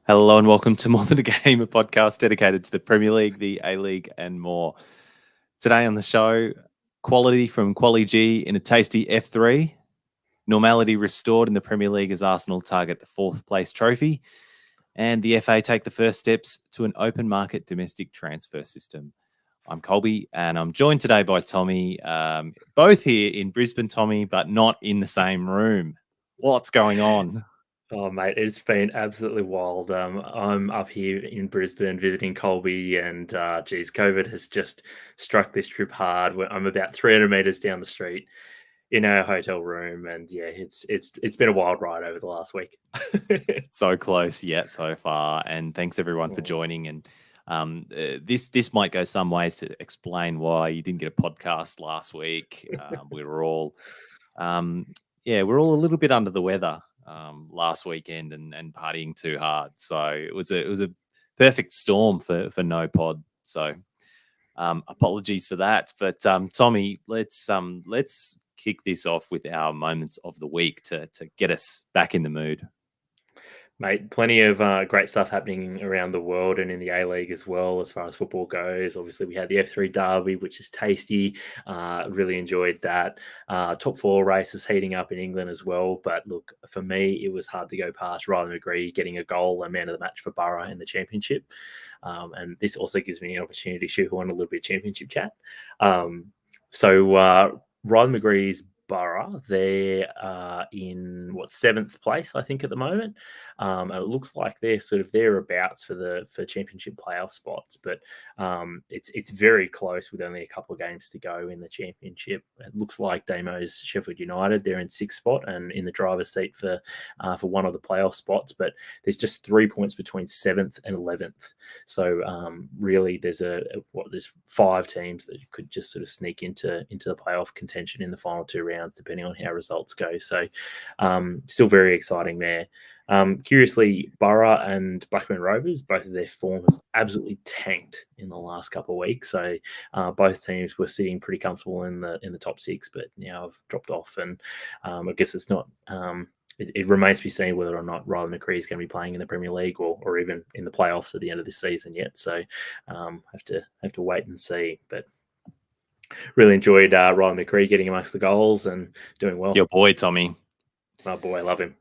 Hello and welcome to More Than a Game, a podcast dedicated to the Premier League, the A-League and more. Today on the show, quality from Quali G in a tasty F3, normality restored in the Premier League as Arsenal target the fourth place trophy, and the FA take the first steps to an open market domestic transfer system. I'm Colby and I'm joined today by Tommie, both here in Brisbane, Tommie, but not in the same room. What's going on? Oh, mate, it's been absolutely wild. I'm up here in Brisbane visiting Colby, and geez, COVID has just struck this trip hard. I'm about 300 meters down the street in our hotel room, and yeah, it's been a wild ride over the last week. So close yet so far, and thanks everyone for joining. And this might go some ways to explain why you didn't get a podcast last week. We were all, we're all a little bit under the weather last weekend and partying too hard. So it was a perfect storm for no pod. So apologies for that. But Tommie, let's kick this off with our moments of the week to get us back in the mood. Mate, plenty of great stuff happening around the world and in the A-League as well, as far as football goes. Obviously, we had the F3 Derby, which is tasty. Really enjoyed that. Top four races heating up in England as well. But look, for me, it was hard to go past Riley McGree getting a goal and man of the match for Borough in the championship. And this also gives me an opportunity to shoehorn a little bit of championship chat. So Riley McGree's Borough, they're in seventh place, I think, at the moment. And it looks like they're sort of thereabouts for championship playoff spots, but it's very close with only a couple of games to go in the championship. It looks like Damo's Sheffield United, they're in sixth spot and in the driver's seat for one of the playoff spots, but there's just 3 points between seventh and 11th. So really, there's there's five teams that could just sort of sneak into the playoff contention in the final two rounds, depending on how results go. So still very exciting there. Curiously, Borough and Blackburn Rovers, both of their form has absolutely tanked in the last couple of weeks. So both teams were sitting pretty comfortable in the top six, but now have dropped off. And I guess it's not. It remains to be seen whether or not Riley McGree is going to be playing in the Premier League or even in the playoffs at the end of this season yet. So have to wait and see. But really enjoyed Riley McGree getting amongst the goals and doing well. Your boy, Tommie. My boy, I love him.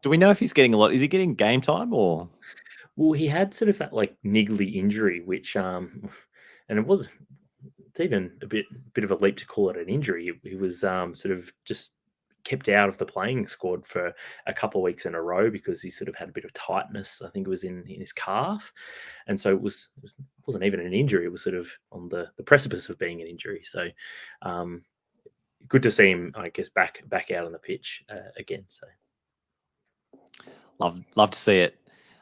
Do we know if he's getting a lot? Is he getting game time or? Well, he had sort of that niggly injury, which and it's even a bit of a leap to call it an injury. He was sort of just kept out of the playing squad for a couple of weeks in a row because he sort of had a bit of tightness. I think it was in his calf, and so it wasn't even an injury. It was sort of on the precipice of being an injury. So good to see him, I guess, back out on the pitch again. So love to see it.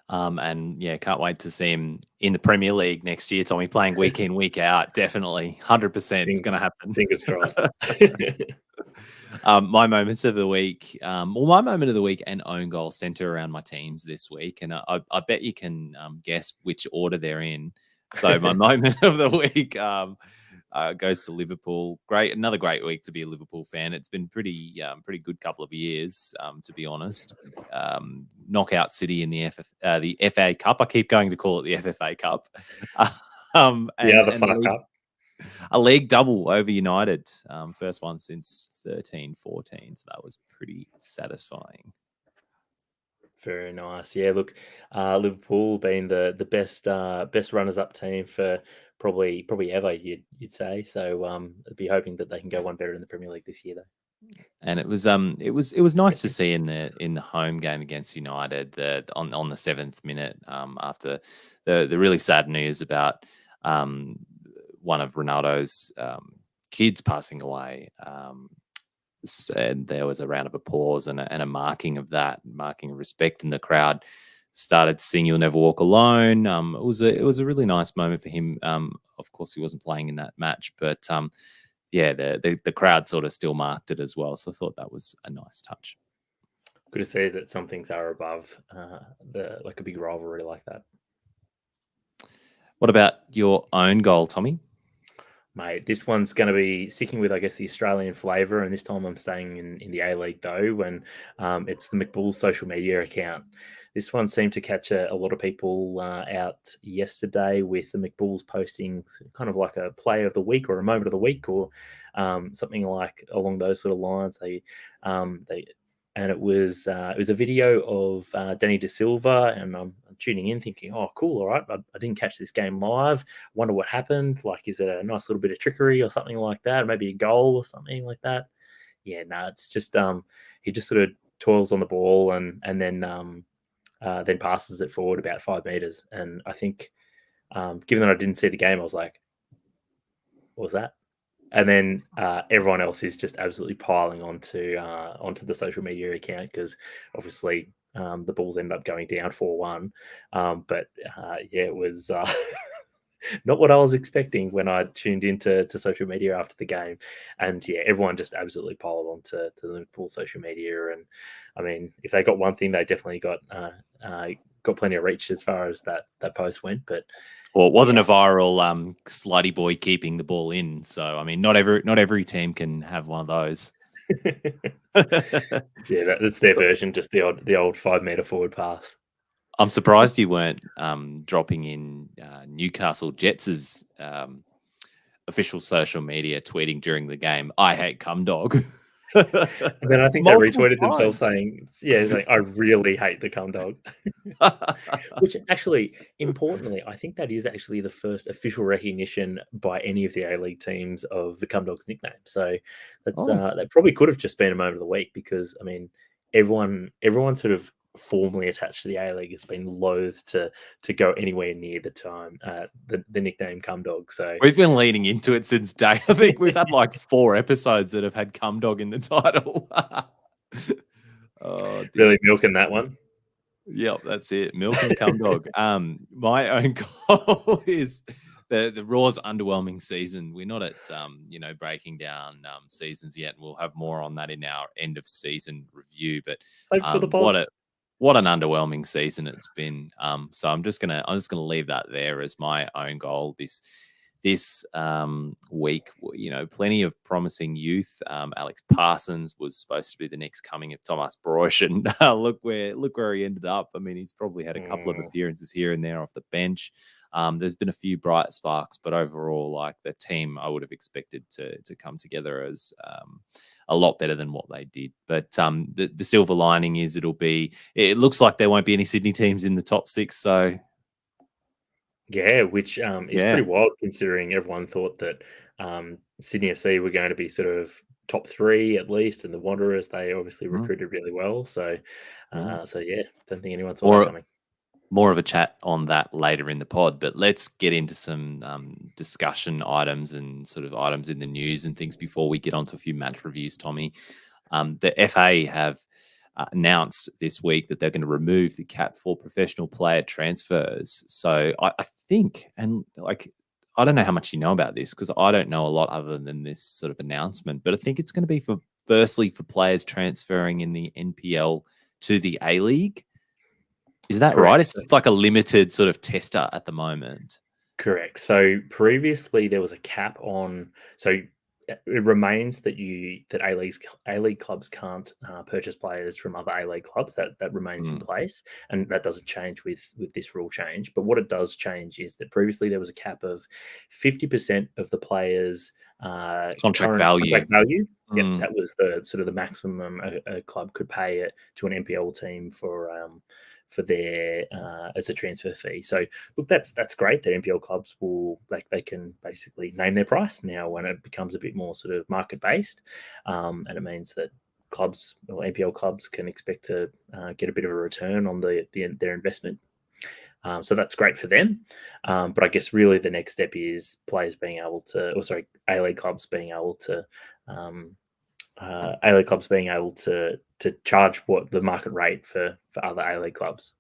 And yeah, can't wait to see him in the Premier League next year. Tommie playing week in, week out. Definitely, 100%. It's going to happen. Fingers crossed. My moments of the week, my moment of the week and own goal center around my teams this week, and I bet you can guess which order they're in. So my moment of the week goes to Liverpool. Another great week to be a Liverpool fan. It's been pretty good couple of years, to be honest. Knockout City in the FA Cup. I keep going to call it the FFA Cup. The FA Cup. A league double over United. First one since 13-14. So that was pretty satisfying. Very nice. Yeah, look, Liverpool being the best runners-up team for probably ever, you'd say. So I'd be hoping that they can go one better in the Premier League this year, though. And it was nice to see in the home game against United on the 7th minute after the really sad news about one of Ronaldo's kids passing away. And there was a round of applause and a marking of respect, and the crowd started to sing "You'll Never Walk Alone." It was a really nice moment for him. Of course, he wasn't playing in that match, but the crowd sort of still marked it as well. So I thought that was a nice touch. Good to see that some things are above a big rivalry like that. What about your own goal, Tommie? Mate, this one's going to be sticking with, I guess, the Australian flavour, and this time I'm staying in the A-League, though, when it's the McBull social media account. this one seemed to catch a lot of people out yesterday, with the McBulls posting kind of like a play of the week or a moment of the week, or something like along those sort of lines. They and it was a video of Danny De Silva, and I'm tuning in thinking, oh, cool, all right. I didn't catch this game live. Wonder what happened. Like, is it a nice little bit of trickery or something like that? Maybe a goal or something like that. Yeah, no, it's just he just sort of toils on the ball, and then passes it forward about 5 meters. And I think, given that I didn't see the game, I was like, what was that? And then everyone else is just absolutely piling onto the social media account, because obviously the Bulls end up going down 4-1. But yeah, it was not what I was expecting when I tuned into social media after the game. And yeah, everyone just absolutely piled onto the Liverpool social media. And I mean, if they got one thing, they definitely got plenty of reach as far as that post went. But well, it wasn't a viral slutty boy keeping the ball in. So I mean, not every team can have one of those. Yeah, that's their version, just the old 5 meter forward pass. I'm surprised you weren't dropping in Newcastle Jets' official social media, tweeting during the game, "I hate cumdog." And then I think they retweeted themselves saying, "Yeah, like, I really hate the cumdog." Which actually, importantly, I think that is actually the first official recognition by any of the A-League teams of the cumdog's nickname. So that's that probably could have just been a moment of the week, because I mean, everyone sort of formally attached to the A-League has been loath to go anywhere near the nickname cumdog. So we've been leaning into it since day. I think we've had like 4 episodes that have had cumdog in the title. Oh, dear. Really milking that one. Yep, that's it. Milk and cumdog. My own goal is the Raw's underwhelming season. We're not at breaking down seasons yet. We'll have more on that in our end of season review. But what an underwhelming season it's been. So I'm just gonna leave that there as my own goal this week. Plenty of promising youth. Alex Parsons was supposed to be the next coming of Thomas Broich, and look where he ended up. I mean, he's probably had a couple of appearances here and there off the bench. There's been a few bright sparks, but overall, like, the team, I would have expected to come together as a lot better than what they did. But the silver lining is it looks like there won't be any Sydney teams in the top 6. So yeah, which is pretty wild, considering everyone thought that Sydney FC were going to be sort of top 3 at least, and the Wanderers, they obviously recruited really well. So so yeah, don't think anyone saw that coming. More of a chat on that later in the pod, but let's get into some discussion items and sort of items in the news and things before we get onto a few match reviews, Tommie. The FA have announced this week that they're going to remove the cap for professional player transfers. So I think, and like, I don't know how much you know about this, because I don't know a lot other than this sort of announcement, but I think it's going to be firstly for players transferring in the NPL to the A-League. Is that right? It's like a limited sort of tester at the moment. Correct. So previously there was a cap on, so it remains that A-League clubs can't purchase players from other A-League clubs. That remains in place, and that doesn't change with this rule change. But what it does change is that previously there was a cap of 50% of the players' contract value. Yep, that was the sort of the maximum a club could pay it to an NPL team for their as a transfer fee. So look, that's great that NPL clubs they can basically name their price now when it becomes a bit more sort of market based, and it means that clubs or NPL clubs can expect to get a bit of a return on their investment. So that's great for them. But I guess really the next step is A-League clubs being able to A-League clubs being able to charge what the market rate for other A-League clubs.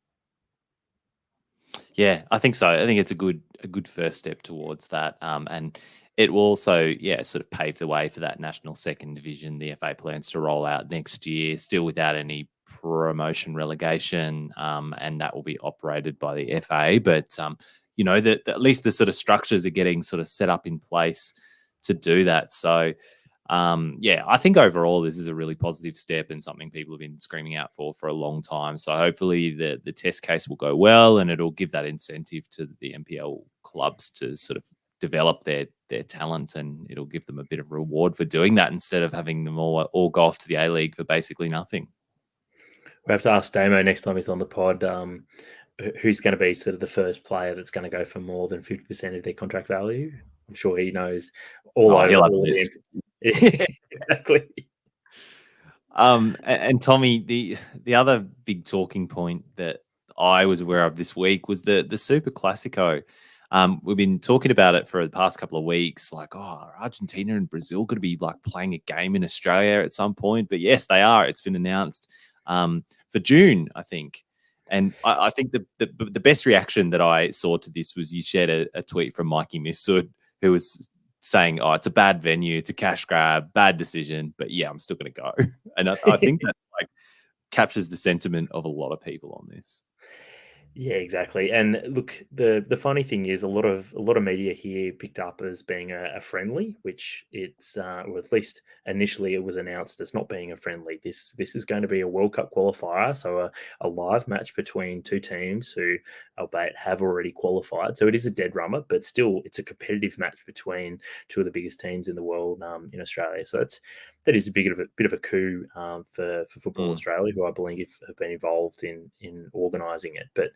Yeah, I think so. I think it's a good first step towards that, and it will also sort of pave the way for that national second division. The FA plans to roll out next year, still without any promotion relegation, and that will be operated by the FA. But at least the sort of structures are getting sort of set up in place to do that. So Yeah, I think overall this is a really positive step and something people have been screaming out for a long time. So hopefully the test case will go well, and it'll give that incentive to the NPL clubs to sort of develop their talent, and it'll give them a bit of reward for doing that instead of having them all go off to the A League for basically nothing. We have to ask Damo next time he's on the pod. Who's going to be sort of the first player that's going to go for more than 50% of their contract value? I'm sure he knows all Oh, over he'll have a all of list. the exactly. And Tommie, the other big talking point that I was aware of this week was the Super Classico. We've been talking about it for the past couple of weeks. Like, oh, are Argentina and Brazil going to be like playing a game in Australia at some point? But yes, they are. It's been announced for June, I think. And I think the best reaction that I saw to this was you shared a tweet from Mikey Mifsud, who was saying, "Oh, it's a bad venue, it's a cash grab, bad decision, but yeah, I'm still going to go." And I think that like captures the sentiment of a lot of people on this. Yeah, exactly. And look, the funny thing is, a lot of media here picked up as being a friendly, which it's or at least initially it was announced as not being a friendly. This is going to be a World Cup qualifier, so a live match between two teams who, albeit have already qualified. So it is a dead runner, but still it's a competitive match between two of the biggest teams in the world in Australia. So that is a bit of a coup for Football Mm. Australia, who I believe have been involved in organising it. But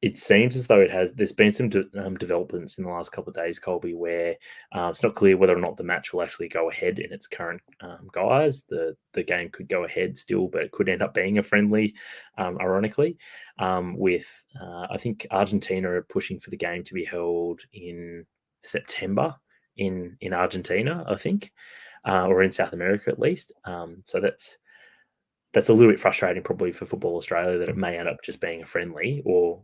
it seems as though there's been some developments in the last couple of days, Colby, where it's not clear whether or not the match will actually go ahead in its current guise. The game could go ahead still, but it could end up being a friendly, ironically. With I think Argentina are pushing for the game to be held in September in Argentina, I think, or in South America at least. So that's a little bit frustrating, probably for Football Australia, that it may end up just being a friendly, or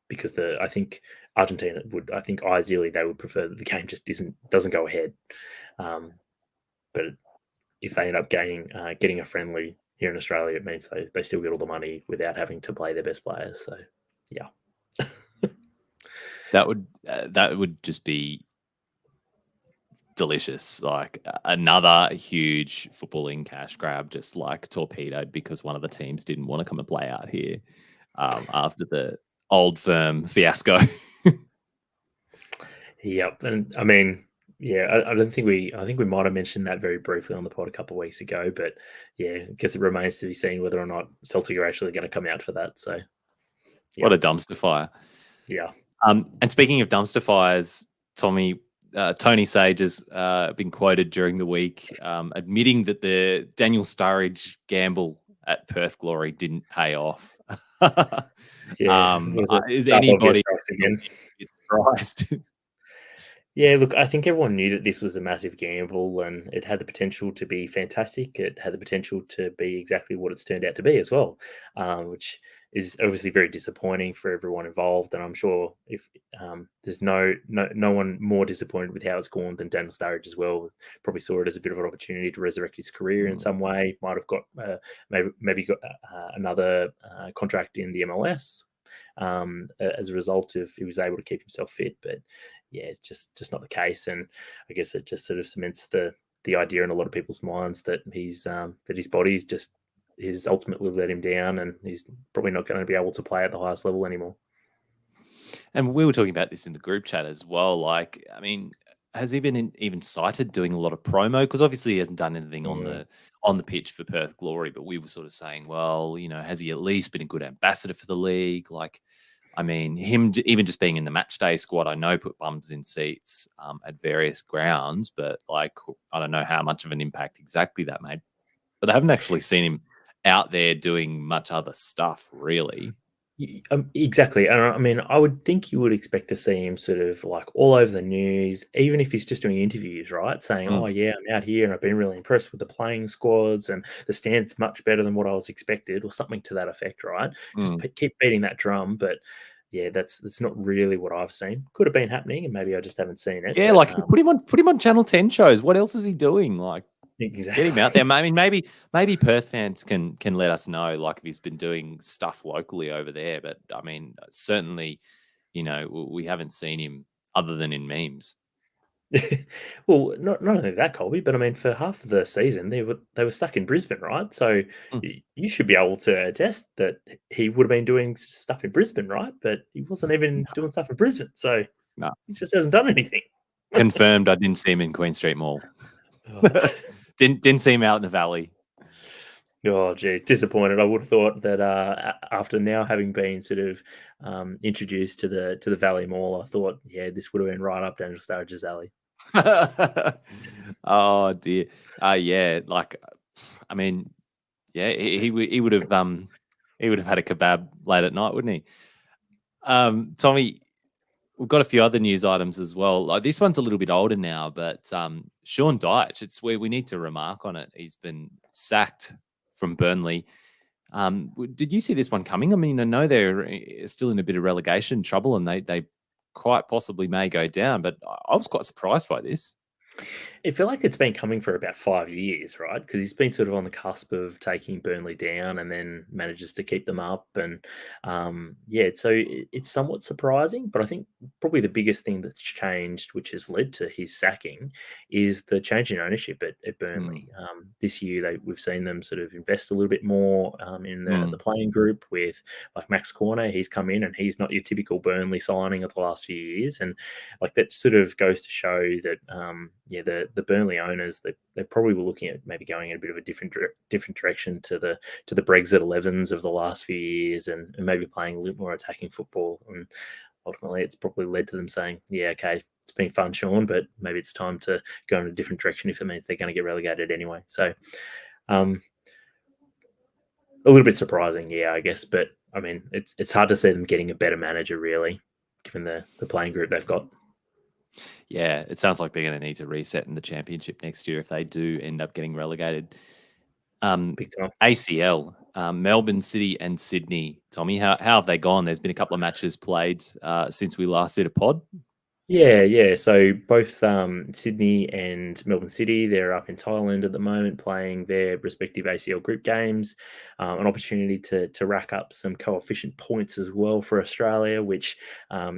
because I think Argentina would, I think ideally they would prefer that the game just doesn't go ahead. Um, but if they end up getting a friendly here in Australia, it means they still get all the money without having to play their best players. So yeah. That would just be delicious. Like another huge footballing cash grab, just like torpedoed because one of the teams didn't want to come and play out here after the Old Firm fiasco. Yep, and I mean, yeah, I don't think I think we might have mentioned that very briefly on the pod a couple of weeks ago, but yeah, I guess it remains to be seen whether or not Celtic are actually going to come out for that. So, What yeah, a dumpster fire. yeah, And speaking of dumpster fires, Tommie, Tony Sage has been quoted during the week admitting that the Daniel Sturridge gamble at Perth Glory didn't pay off. yeah. It was a Is sharp, obvious anybody choice again. surprised? Yeah, look, I think everyone knew that this was a massive gamble and it had the potential to be fantastic. It had the potential to be exactly what it's turned out to be as well, which is obviously very disappointing for everyone involved. And I'm sure if there's no one more disappointed with how it's gone than Daniel Sturridge as well. Probably saw it as a bit of an opportunity to resurrect his career in Mm. some way. Might have got maybe got another contract in the MLS as a result of he was able to keep himself fit, but yeah, it's just not the case. And I guess it just sort of cements the idea in a lot of people's minds that that his body is ultimately let him down, and he's probably not going to be able to play at the highest level anymore. And we were talking about this in the group chat as well. Like, I mean, has he been even cited doing a lot of promo? Because obviously he hasn't done anything Mm. on the pitch for Perth Glory. But we were sort of saying, well, has he at least been a good ambassador for the league? Like, I mean, even just being in the match day squad, I know put bums in seats at various grounds, but like, I don't know how much of an impact exactly that made. But I haven't actually seen him out there doing much other stuff, really. Exactly. And I mean, I would think you would expect to see him sort of like all over the news, even if he's just doing interviews, right? Saying, Mm, oh, yeah, I'm out here and I've been really impressed with the playing squads and the stand's much better than what I was expected, or something to that effect, right? Just mm. keep beating that drum. But yeah, that's not really what I've seen. Could have been happening, and maybe I just haven't seen it. Yeah, But like put him on Channel 10 shows. What else is he doing? Like, get him out exactly. there. I mean, maybe Perth fans can let us know, like, if he's been doing stuff locally over there. But I mean, certainly, we haven't seen him other than in memes. Well, not only that, Colby, but I mean, for half of the season, they were stuck in Brisbane, right? So Mm. you should be able to attest that he would have been doing stuff in Brisbane, right? But he wasn't even No, doing stuff in Brisbane, so no. he just hasn't done anything. Confirmed, I didn't see him in Queen Street Mall. Oh, Didn't see him out in the valley. oh, geez, disappointed. I would have thought that after now having been sort of introduced to the Valley Mall, I thought, yeah, this would have been right up Daniel Sturridge's alley. Oh dear. Yeah, like I mean, yeah, he would have had a kebab late at night, wouldn't he? Tommie, we've got a few other news items as well. Like this one's a little bit older now, but Sean Dyche, it's where we need to remark on it. He's been sacked from Burnley. Did you see this one coming? I mean, I know they're still in a bit of relegation trouble, and they quite possibly may go down. But I was quite surprised by this. I feel like it's been coming for about 5 years, right? Because he's been sort of on the cusp of taking Burnley down and then manages to keep them up. And yeah, so it's somewhat surprising. But I think probably the biggest thing that's changed, which has led to his sacking, is the change in ownership at Mm, Burnley. This year, we've seen them sort of invest a little bit more in the mm, playing group with like Max Corner. He's come in and he's not your typical Burnley signing of the last few years. And like that sort of goes to show that yeah, the Burnley owners they probably were looking at maybe going in a bit of a different direction to the Brexit 11s of the last few years, and maybe playing a little more attacking football. And ultimately, it's probably led to them saying, yeah, okay, it's been fun, Sean, but maybe it's time to go in a different direction if it means they're going to get relegated anyway. So um, a little bit surprising, yeah, I guess, but I mean, it's hard to see them getting a better manager, really, given the playing group they've got. yeah, it sounds like they're going to need to reset in the championship next year if they do end up getting relegated. Big time. ACL, Melbourne City and Sydney. Tommie, how have they gone? There's been a couple of matches played since we last did a pod. Yeah, yeah. So both Sydney and Melbourne City, they're up in Thailand at the moment playing their respective ACL group games. An opportunity to rack up some coefficient points as well for Australia, which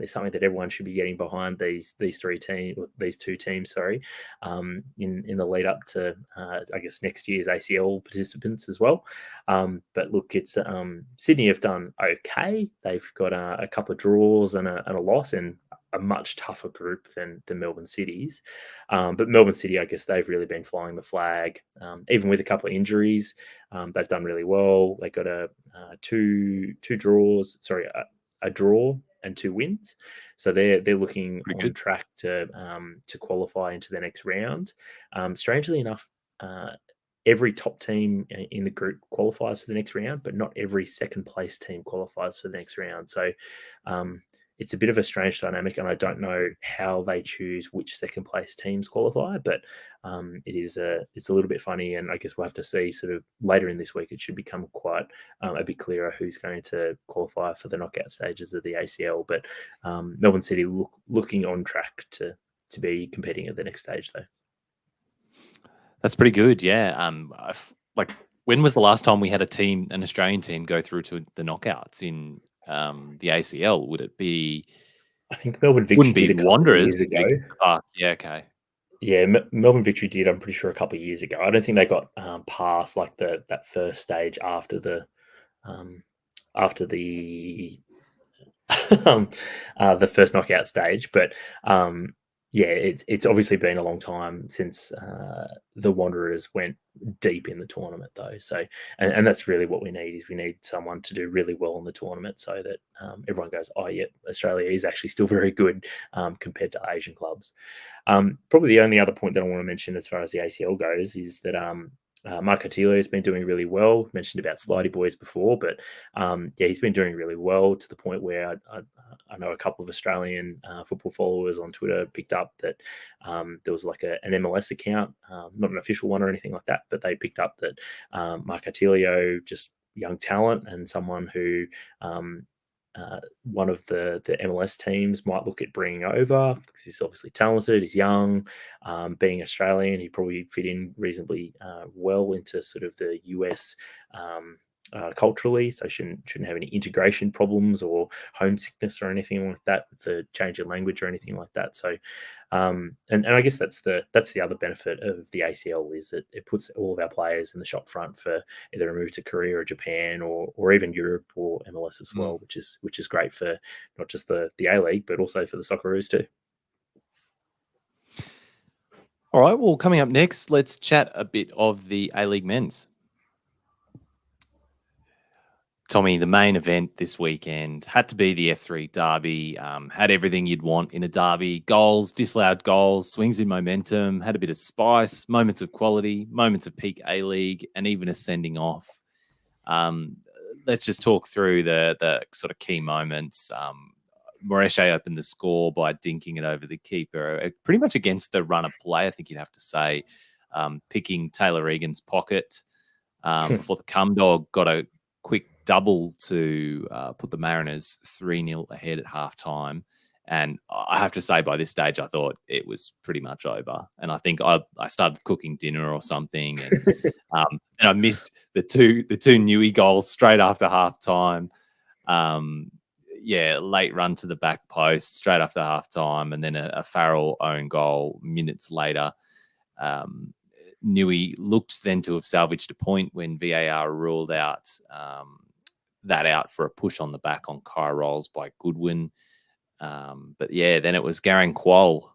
is something that everyone should be getting behind these two teams. Sorry, in the lead up to I guess next year's ACL participants as well. But look, it's Sydney have done okay. They've got a couple of draws and a loss, and a much tougher group than Melbourne City's. But Melbourne City, I guess they've really been flying the flag, even with a couple of injuries. They've done really well. They got two draws, sorry, a draw and two wins. So they're looking Pretty on good. track to qualify into the next round. Strangely enough, every top team in the group qualifies for the next round, but not every second place team qualifies for the next round. So it's a bit of a strange dynamic, and I don't know how they choose which second place teams qualify. But it's a little bit funny, and I guess we'll have to see sort of later in this week. It should become quite a bit clearer who's going to qualify for the knockout stages of the ACL. But Melbourne City looking on track to be competing at the next stage, though. That's pretty good. Yeah. Like, when was the last time we had an Australian team, go through to the knockouts in the ACL? Would it be? I think Melbourne Victory Wouldn't be did a the couple of Wanderers. years Would ago. be yeah. Okay. Yeah, Melbourne Victory did. I'm pretty sure a couple of years ago. I don't think they got past like that first stage after um, the the first knockout stage. But yeah, it's obviously been a long time since the Wanderers went deep in the tournament, though. So, and that's really what we need is we need someone to do really well in the tournament, so that everyone goes, oh yeah, Australia is actually still very good compared to Asian clubs. Probably the only other point that I want to mention as far as the ACL goes is that Mark Attilio has been doing really well. Mentioned about Slidey Boys before, but yeah, he's been doing really well to the point where I know a couple of Australian football followers on Twitter picked up that there was like an MLS account, not an official one or anything like that, but they picked up that Mark Attilio, just young talent and someone who one of the MLS teams might look at bringing over because he's obviously talented, he's young, being Australian, he probably fit in reasonably well into sort of the US culturally, so shouldn't have any integration problems or homesickness or anything like that with the change in language or anything like that. So, and I guess that's the other benefit of the ACL is that it puts all of our players in the shop front for either a move to Korea or Japan or even Europe or MLS as well, which is great for not just the A League but also for the Socceroos too. All right, well, coming up next, let's chat a bit of the A-League men's. Tommie, the main event this weekend had to be the F3 derby. Had everything you'd want in a derby. Goals, disallowed goals, swings in momentum, had a bit of spice, moments of quality, moments of peak A-League, and even a sending off. Let's just talk through the sort of key moments. Moreshe opened the score by dinking it over the keeper, pretty much against the run of play, I think you'd have to say, picking Taylor Regan's pocket before the cumdog got a quick double to put the Mariners 3-0 ahead at halftime. And I have to say, by this stage, I thought it was pretty much over. And I think I started cooking dinner or something, and I missed the two Newey goals straight after halftime. Late run to the back post straight after halftime, and then a Farrell own goal minutes later. Newey looked then to have salvaged a point when VAR ruled out that out for a push on the back on Kai Rolls by Goodwin. But then it was Garang Kuol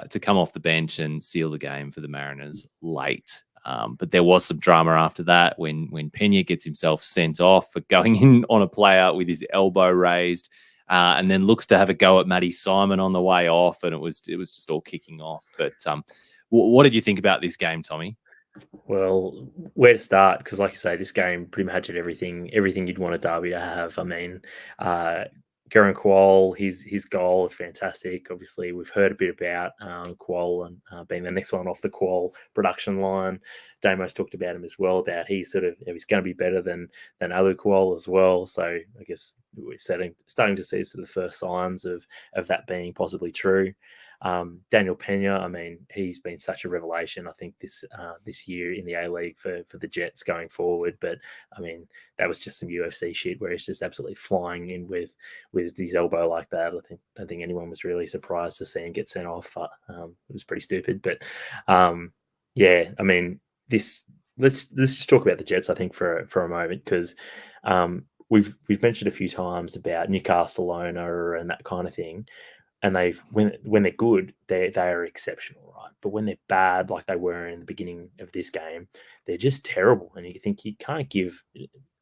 to come off the bench and seal the game for the Mariners late. But there was some drama after that when Pena gets himself sent off for going in on a player with his elbow raised, and then looks to have a go at Matty Simon on the way off, and it was just all kicking off. But what did you think about this game, Tommie? Well, where to start? Because, like you say, this game pretty much had everything you'd want a derby to have. I mean, Garang Kuol, his goal is fantastic. Obviously, we've heard a bit about Kuol and being the next one off the Kuol production line. Damo's talked about him as well, about he's going to be better than Alu Kuol as well. So I guess we're starting to see sort of the first signs of that being possibly true. Daniel Pena, I mean, he's been such a revelation, I think, this year in the A-League for the Jets going forward. But I mean, that was just some UFC shit where he's just absolutely flying in with his elbow like that. I don't think anyone was really surprised to see him get sent off. It was pretty stupid. But I mean, let's just talk about the Jets, I think, for a moment, because we've mentioned a few times about Newcastle owner and that kind of thing. And when they're good, they are exceptional, right? But when they're bad, like they were in the beginning of this game, they're just terrible. And you think you can't give,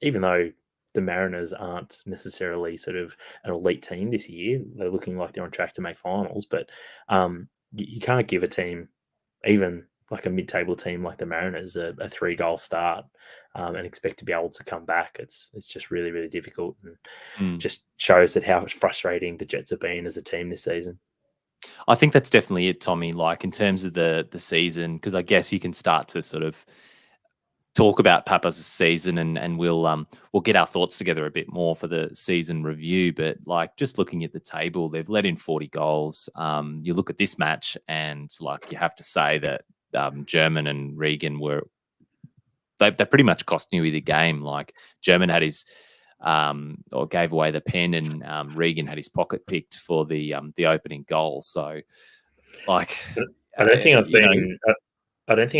even though the Mariners aren't necessarily sort of an elite team this year, they're looking like they're on track to make finals. But you can't give a team, even like a mid-table team like the Mariners, a 3-goal start and expect to be able to come back. It's just really, really difficult, and just shows that how frustrating the Jets have been as a team this season. I think that's definitely it, Tommie. Like in terms of the season, because I guess you can start to sort of talk about Papa's season, and we'll get our thoughts together a bit more for the season review. But like just looking at the table, they've let in 40 goals. You look at this match, and like you have to say that German and Regan they pretty much cost Newey the game. Like German had his or gave away the pen, and Regan had his pocket picked for the opening goal. So like I don't think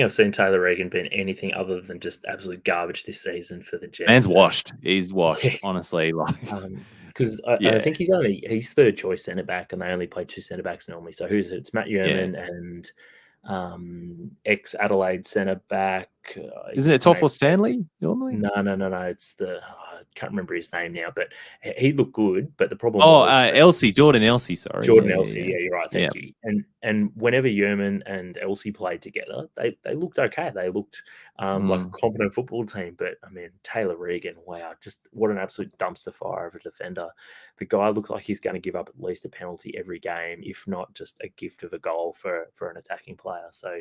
I've seen Taylor Regan been anything other than just absolute garbage this season for the Jets. Man's washed. He's washed, honestly. Like because I think he's third choice centre back, and they only play 2 centre backs normally. So it's Matt Yeoman and ex Adelaide centre back. Isn't it Toffel Stanley normally? No. It's I can't remember his name now, but he looked good. But the problem Jordan Elsey. Sorry, Jordan Elsey. Yeah, you're right. Thank you. And whenever Yeoman and Elsey played together, they looked okay. They looked like a competent football team. But I mean, Taylor Regan, wow, just what an absolute dumpster fire of a defender. The guy looks like he's going to give up at least a penalty every game, if not just a gift of a goal for an attacking player. So,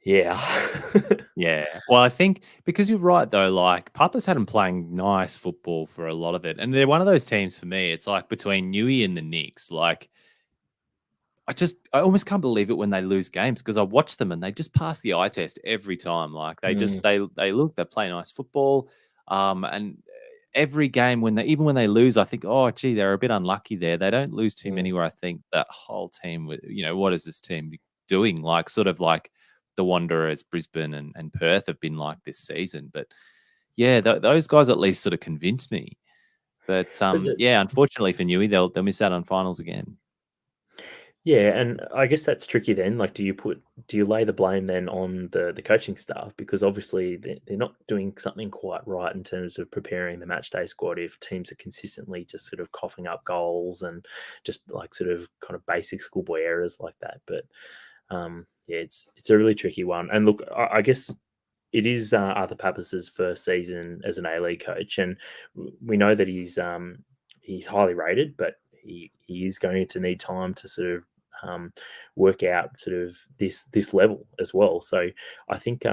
yeah. Yeah. Well, I think because you're right, though, like Papa's had him playing nice football for a lot of it. And they're one of those teams for me, it's like between Newey and the Knicks. Like, I almost can't believe it when they lose games, because I watch them and they just pass the eye test every time. Like they just, they play nice football. And every game even when they lose, I think, oh, gee, they're a bit unlucky there. They don't lose too many Mm. where I think that whole team, what is this team doing? Like sort of like the Wanderers, Brisbane, and Perth have been like this season. But yeah, those guys at least sort of convince me. But But yeah, unfortunately for Newey, they'll miss out on finals again. yeah, and I guess that's tricky then. Like, do you lay the blame then on the coaching staff, because obviously they're not doing something quite right in terms of preparing the match day squad if teams are consistently just sort of coughing up goals and just like sort of kind of basic schoolboy errors like that. But yeah, it's a really tricky one. And look, I guess it is Arthur Pappas's first season as an A League coach, and we know that he's highly rated, but he is going to need time to sort of work out sort of this level as well. So I think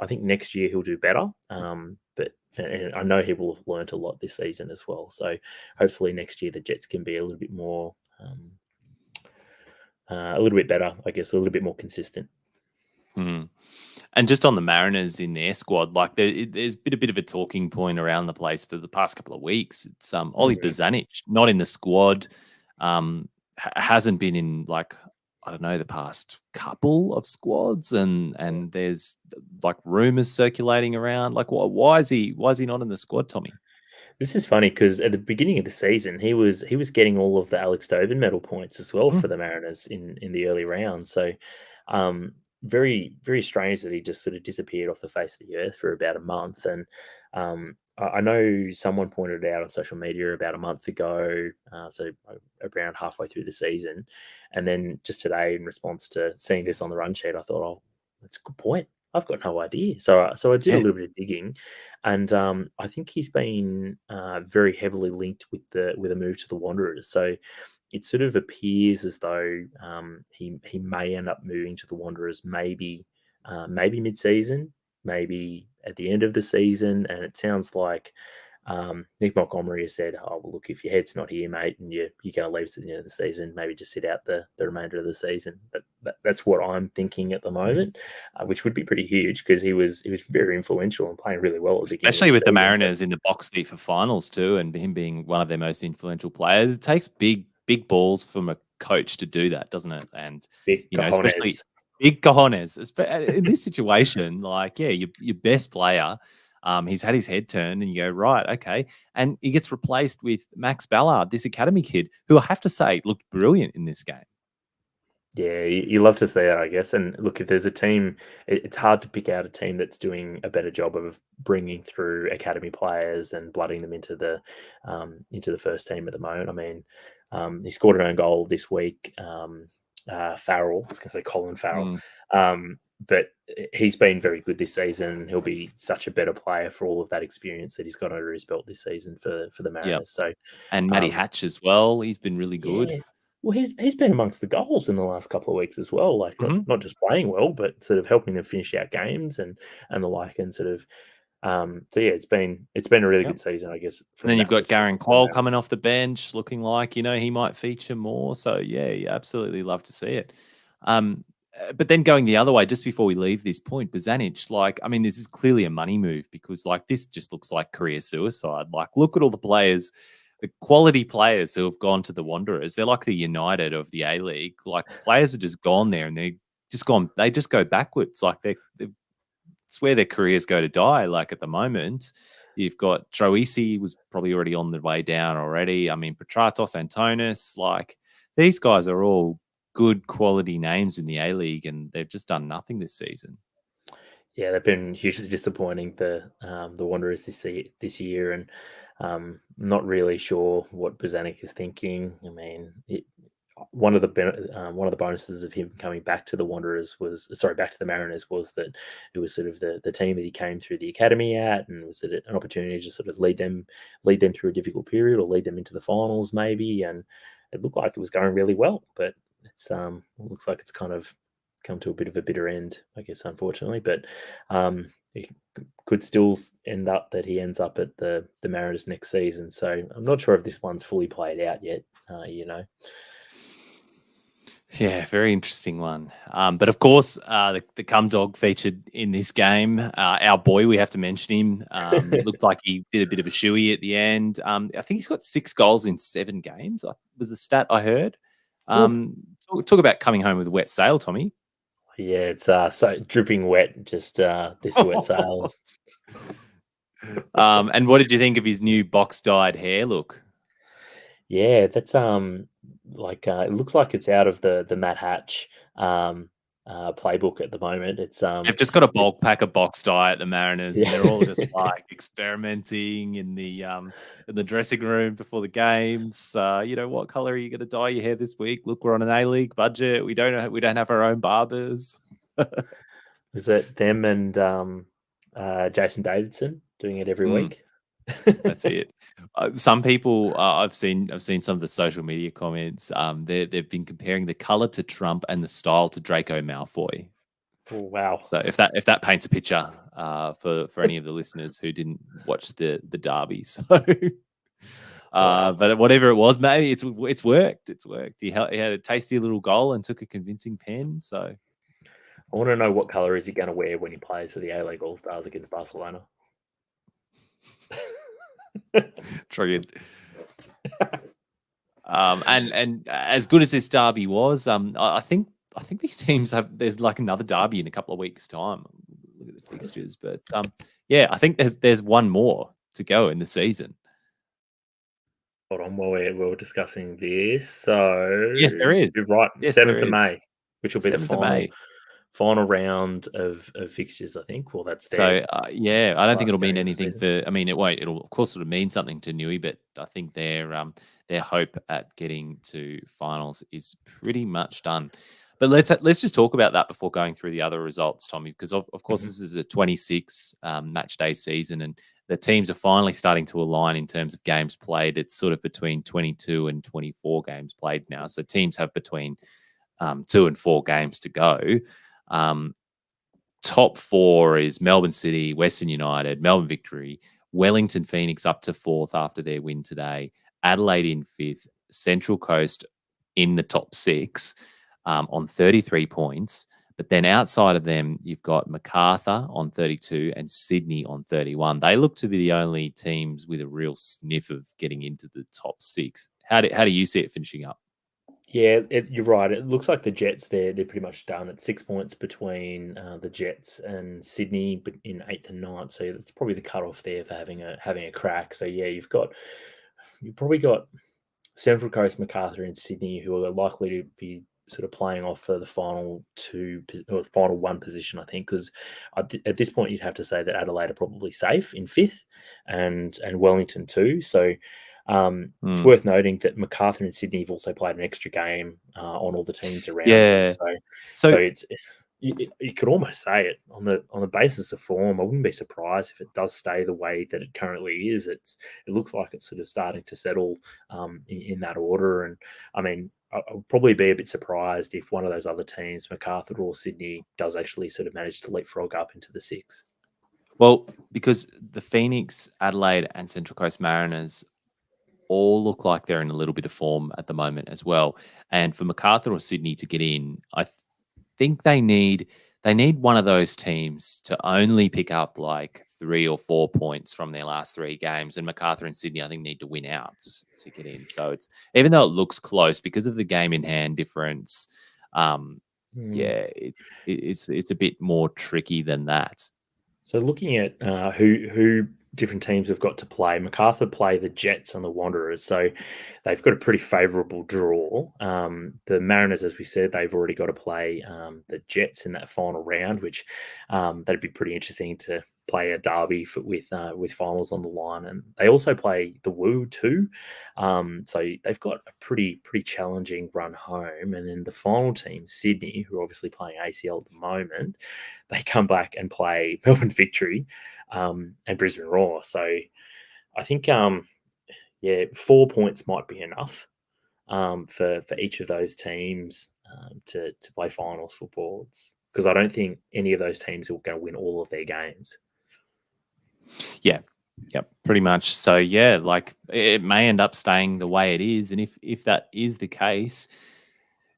next year he'll do better. But and I know he will have learnt a lot this season as well. So hopefully next year the Jets can be a little bit more, a little bit better, I guess, a little bit more consistent. Mm. And just on the Mariners in their squad, like there's been a bit of a talking point around the place for the past couple of weeks. It's Ollie Mhm. Bozanic, not in the squad, hasn't been in like I don't know the past couple of squads, and there's like rumors circulating around. Like, why is he not in the squad, Tommy? This is funny because at the beginning of the season, he was getting all of the Alex Tobin medal points as well Mm, for the Mariners in the early rounds. So, very very strange that he just sort of disappeared off the face of the earth for about a month. And I know someone pointed out on social media about a month ago, so around halfway through the season, and then just today in response to seeing this on the run sheet, I thought, oh, that's a good point. I've got no idea. So I did a yeah. little bit of digging, and I think he's been very heavily linked with a move to the Wanderers. So it sort of appears as though he may end up moving to the Wanderers, maybe mid season, maybe at the end of the season. And it sounds like Nick Montgomery has said, "Oh well, look, if your head's not here, mate, and you're going to leave at the end of the season, maybe just sit out the remainder of the season." That's what I'm thinking at the moment, which would be pretty huge because he was very influential and playing really well at the beginning of Especially the with the season. But Mariners in the box seat for finals too, and him being one of their most influential players. It takes big balls from a coach to do that, doesn't it? And big especially cojones. big cojones. In this situation, like yeah, your best player, he's had his head turned, and you go right, okay, and he gets replaced with Max Ballard, this academy kid, who I have to say looked brilliant in this game. Yeah, you love to see it, I guess. And look, if there's a team, it's hard to pick out a team that's doing a better job of bringing through academy players and blooding them into the first team at the moment. I mean, he scored an own goal this week. Farrell, I was going to say Colin Farrell, Mm, but he's been very good this season. He'll be such a better player for all of that experience that he's got under his belt this season for the yeah, Mariners. So, and Matty um, Hatch as well. He's been really good. yeah. Well, he's been amongst the goals in the last couple of weeks as well. Like Mhm. not just playing well, but sort of helping them finish out games and the like, and sort of so yeah, it's been a really Yep. good season, I guess, And from then you've that got perspective Garen for the Quoll Mariners. coming off the bench, looking like he might feature more. So yeah, you absolutely love to see it. But then going the other way, just before we leave this point, Bozanic, like I mean, this is clearly a money move because like this just looks like career suicide. Like look at all the players, the quality players who have gone to the Wanderers. They're like the United of the A League. Like players are just gone there and they just go backwards. Like they're it's where their careers go to die. Like at the moment, you've got Troisi was probably already on the way down already. I mean, Petratos, Antonis, like these guys are all good quality names in the A League, and they've just done nothing this season. Yeah, they've been hugely disappointing, the Wanderers this year, and not really sure what Bozanic is thinking. I mean, one of the bonuses of him coming back to the Wanderers was sorry back to the Mariners was that it was sort of the team that he came through the academy at, and was it an opportunity to sort of lead them through a difficult period or lead them into the finals maybe, and it looked like it was going really well, but it looks like it's kind of come to a bit of a bitter end, I guess, unfortunately. But it could still end up that he ends up at the Mariners next season. So I'm not sure if this one's fully played out yet. Yeah, very interesting one. But of course, the cumdog featured in this game. Our boy, we have to mention him. Looked like he did a bit of a shoey at the end. I think he's got 6 goals in 7 games. Was the stat I heard. Oof. Talk about coming home with a wet sail, Tommy. Yeah, it's so dripping wet. Just this wet sail. And what did you think of his new box dyed hair look? Yeah, that's like it looks like it's out of the Matt Hatch um playbook at the moment. They've just got a It's bulk pack of box dye at the Mariners, and yeah. they're all just like experimenting in the dressing room before the games. What color are you going to dye your hair this week? Look, we're on an A-League budget. We don't have our own barbers. Was it them and Jason Davidson doing it every Mm, week? that's it. Some people I've seen some of the social media comments. They've been comparing the color to Trump and the style to Draco Malfoy. Oh, wow. So if that paints a picture for any of the listeners who didn't watch the derby, so Wow. but whatever it was, maybe it's worked. It's worked. He had a tasty little goal and took a convincing pen. So I want to know what color is he going to wear when he plays for the A-League All-Stars against Barcelona. triggered. And as good as this derby was, I think these teams have. There's like another derby in a couple of weeks' time. Look at the fixtures, but yeah, I think there's one more to go in the season. Hold on, while we're discussing this. So Yes, there is. you're right, Yes, 7th there of is. May, which will be the 7th of May. final round of fixtures, I think. Well, that's their So yeah, I don't think last it'll mean game of the anything season. for. I mean, it won't. It'll of course it'll mean something to Newey, but I think their hope at getting to finals is pretty much done. But let's just talk about that before going through the other results, Tommy, because of course Mhm. this is a 26 match day season, and the teams are finally starting to align in terms of games played. It's sort of between 22 and 24 games played now, so teams have between 2 and 4 games to go. Um, Top 4 is Melbourne City, Western United, Melbourne Victory, Wellington Phoenix up to 4th after their win today, Adelaide in 5th, Central Coast in the top 6 on 33 points. But then outside of them, you've got Macarthur on 32 and Sydney on 31. They look to be the only teams with a real sniff of getting into the top 6. How do you see it finishing up? Yeah, you're right. It looks like the Jets they're pretty much done. It's 6 points between the Jets and Sydney, but in 8th and 9th. So that's probably the cutoff there for having a crack. So yeah, you've probably got Central Coast, Macarthur, and Sydney who are likely to be sort of playing off for the final or final one position. I think because at this point you'd have to say that Adelaide are probably safe in 5th, and Wellington too. So. It's Mm. worth noting that Macarthur and Sydney have also played an extra game on all the teams around them. Yeah. So So it's you could almost say it on the basis of form. I wouldn't be surprised if it does stay the way that it currently is. It looks like it's sort of starting to settle in that order. And I mean, I'll probably be a bit surprised if one of those other teams, Macarthur or Sydney, does actually sort of manage to leapfrog up into the 6. Well, because the Phoenix, Adelaide, and Central Coast Mariners all look like they're in a little bit of form at the moment as well. And for Macarthur or Sydney to get in, I think they need one of those teams to only pick up like 3 or 4 points from their last 3 games. And Macarthur and Sydney, I think, need to win out to get in. So it's even though it looks close because of the game in hand difference. Um, yeah, it's a bit more tricky than that. So looking at who different teams have got to play, Macarthur play the Jets and the Wanderers, so they've got a pretty favourable draw. The Mariners, as we said, they've already got to play the Jets in that final round, which that'd be pretty interesting to play a derby with finals on the line, and they also play the Woo too. So they've got a pretty challenging run home, and then the final team, Sydney, who are obviously playing ACL at the moment, they come back and play Melbourne Victory and Brisbane Roar. So I think, yeah, 4 points might be enough for each of those teams to play finals football. Because I don't think any of those teams are going to win all of their games. Yeah. Yep, pretty much. So yeah, like it may end up staying the way it is, and if that is the case,